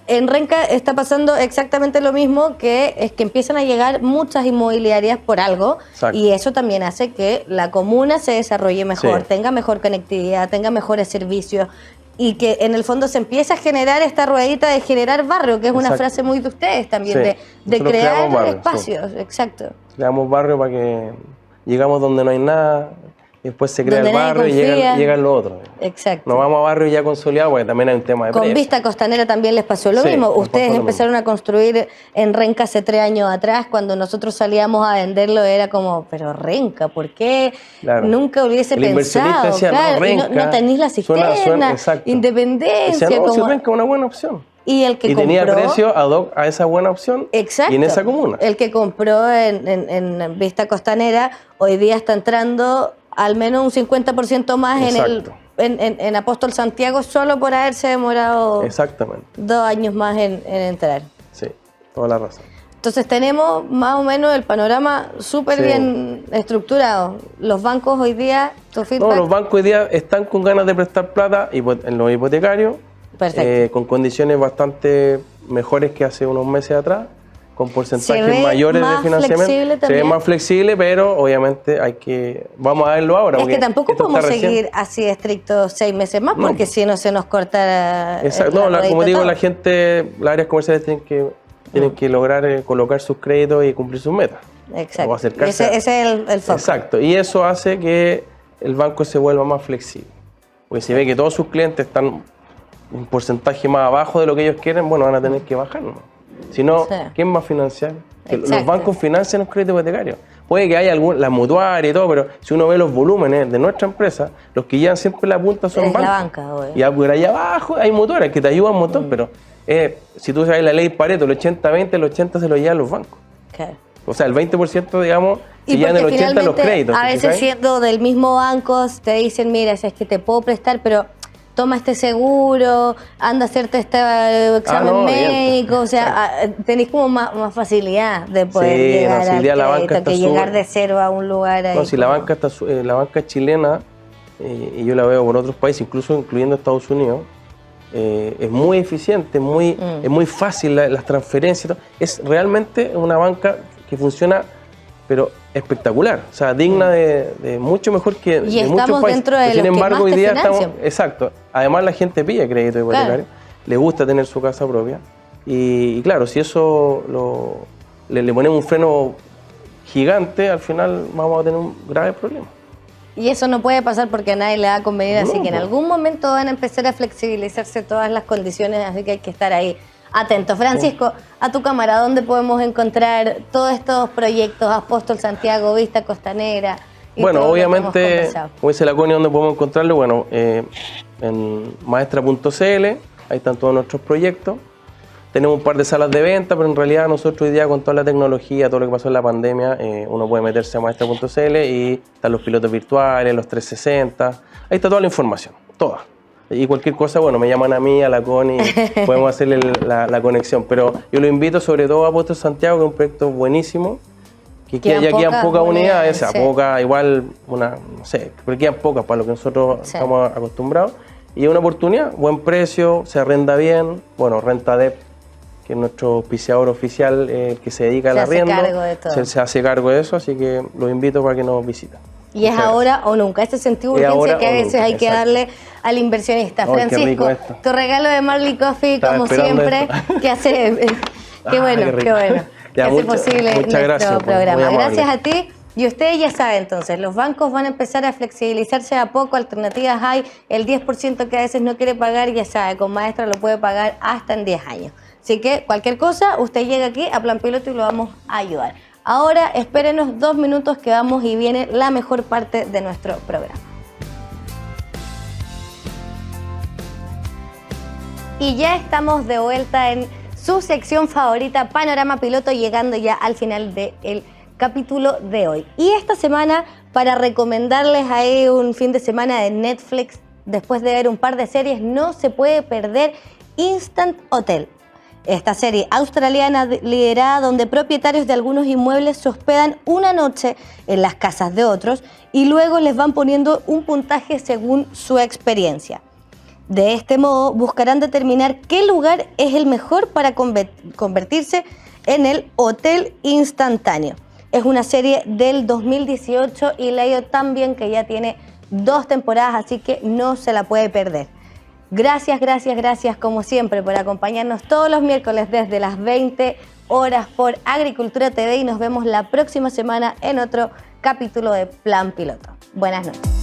en Renca está pasando exactamente lo mismo, que es que empiezan a llegar muchas inmobiliarias por algo.
Exacto.
Y eso también hace que la comuna se desarrolle mejor,
Sí.
tenga mejor conectividad, tenga mejores servicios. Y que en el fondo se empieza a generar esta ruedita de generar barrio, que es una
Exacto.
frase muy de ustedes también,
Sí.
de
Nosotros
crear
creamos barrio,
espacios, exacto.
Creamos barrio para que llegamos donde no hay nada, y después se crea
Donde
el
nadie
barrio y
confía.
llegan los otros.
Exacto.
No vamos a barrios ya consolidados porque también hay un tema de
Con
precio.
Vista Costanera también les pasó lo
Sí,
mismo.
nos
Ustedes
pasó lo
empezaron a construir en Renca hace 3 años atrás. Cuando nosotros salíamos a venderlo era como, pero Renca, ¿por qué?
Claro.
Nunca hubiese
El inversionista
pensado.
decía,
claro,
no,
y
Renca,
no tenéis la cisterna,
exacto.
independencia.
Decía, no, si
como...
Renca es una buena opción.
Y el que
Y
compró,
tenía precio ad hoc a esa buena opción.
exacto,
y en esa comuna.
el que compró en Vista Costanera hoy día está entrando al menos un 50% más
Exacto.
en Apóstol Santiago, solo por haberse demorado
Exactamente.
2 años más en entrar.
Sí, toda la razón.
Entonces tenemos más o menos el panorama súper
Sí.
bien estructurado. Los bancos hoy día, tu feedback,
No, los bancos hoy día están con ganas de prestar plata en los hipotecarios,
perfecto.
con condiciones bastante mejores que hace unos meses atrás, con
¿Se
porcentajes
ve
mayores de
más
financiamiento.
flexible
Se ve
también?
más flexible, pero obviamente vamos a verlo ahora.
Es
porque
que tampoco
esto
podemos
está recién.
seguir así estrictos 6 meses más,
No.
porque si no se nos corta
Exacto. No,
ruedita
como digo,
todo.
la gente, las áreas comerciales tienen que lograr colocar sus créditos y cumplir sus metas.
Exacto.
O acercarse
Ese es el foco.
Exacto, y eso hace que el banco se vuelva más flexible. Porque si ve que todos sus clientes están un porcentaje más abajo de lo que ellos quieren, bueno, van a tener que bajar, ¿no? Si no,
Sí.
¿quién va a financiar? Que los
Exacto.
bancos financian los créditos hipotecarios. Puede que haya las mutuarias y todo, pero si uno ve los volúmenes de nuestra empresa, los que llevan siempre la punta son
Es la
bancos.
banca, obvio.
Y por allá abajo hay mutuarias que te ayudan un montón, pero si tú sabes la ley Pareto, el 80-20, el 80 se lo llevan los bancos.
Claro.
O sea, el 20%, digamos, se
Y
llevan el
porque
80 los
finalmente,
créditos.
a
¿te
veces
fijas?
siendo del mismo banco, te dicen, mira, si es que te puedo prestar, pero toma este seguro, anda a hacerte este examen
no,
médico, o sea, tenéis como más facilidad de poder
Sí,
llegar
no, si
al
hoy día la
crédito,
banca está
que llegar
súper-
de cero a un lugar ahí.
No, si la banca la banca chilena, y yo la veo por otros países, incluso incluyendo Estados Unidos, es muy eficiente, es muy fácil las transferencias. Y todo. Es realmente una banca que funciona, pero espectacular, o sea, digna de mucho mejor que
Y
de muchos
estamos
países.
dentro de
Pero, sin
los que
embargo,
más
hoy
te
día
financian.
exacto. Además, la gente pide crédito hipotecario, le gusta tener su casa propia. Y claro, si eso le ponemos un freno gigante, al final vamos a tener un grave problema.
Y eso no puede pasar porque a nadie le va a convenir, así que en algún momento van a empezar a flexibilizarse todas las condiciones, así que hay que estar ahí atentos. Francisco, a tu cámara, ¿dónde podemos encontrar todos estos proyectos? Apóstol Santiago, Vista Costanera. Y
Bueno,
todo lo que hemos
obviamente,
conversado?
como dice la Connie, ¿dónde podemos encontrarlo? Bueno, en maestra.cl, ahí están todos nuestros proyectos. Tenemos un par de salas de venta, pero en realidad nosotros hoy día con toda la tecnología, todo lo que pasó en la pandemia, uno puede meterse a maestra.cl y están los pilotos virtuales, los 360, ahí está toda la información, toda. Y cualquier cosa, bueno, me llaman a mí, a la Connie, podemos hacerle la conexión. Pero yo lo invito sobre todo a Apóstol Santiago, que es un proyecto buenísimo, que ya quedan pocas unidades, o sea,
sí.
pocas, igual, no sé, pero quedan pocas para lo que nosotros
Sí.
estamos acostumbrados. Y es una oportunidad, buen precio, se arrenda bien, bueno, Rentadep, que es nuestro auspiciador oficial que se dedica al
Se hace
arriendo,
cargo de todo.
se hace cargo de eso, así que los invito para que nos visiten.
Y es
Muchas
ahora o nunca, este sentido de
Es
urgencia
ahora
que a
o
veces
nunca,
hay que
exacto.
darle al inversionista.
Ay, qué
Francisco,
rico esto.
tu regalo de Marley Coffee,
Estaba
como
esperando
siempre,
esto.
que hace, qué bueno,
qué rico.
qué bueno, que
Ya,
hace posible
muchas
nuestro
gracias, pues, muy
programa.
amable.
Gracias a ti. Y ustedes ya saben, entonces, los bancos van a empezar a flexibilizarse a poco, alternativas hay, el 10% que a veces no quiere pagar, ya sabe, con Maestra lo puede pagar hasta en 10 años. Así que cualquier cosa, usted llega aquí a Plan Piloto y lo vamos a ayudar. Ahora espérenos 2 minutos que vamos y viene la mejor parte de nuestro programa. Y ya estamos de vuelta en su sección favorita, Panorama Piloto, llegando ya al final del capítulo de hoy. Y esta semana, para recomendarles ahí un fin de semana de Netflix, después de ver un par de series, no se puede perder Instant Hotel. Esta serie australiana liderada donde propietarios de algunos inmuebles se hospedan una noche en las casas de otros y luego les van poniendo un puntaje según su experiencia. De este modo buscarán determinar qué lugar es el mejor para convertirse en el hotel instantáneo. Es una serie del 2018 y la he ido tan bien que ya tiene 2 temporadas, así que no se la puede perder. Gracias, gracias, gracias como siempre por acompañarnos todos los miércoles desde las 20 horas por Agricultura TV y nos vemos la próxima semana en otro capítulo de Plan Piloto. Buenas noches.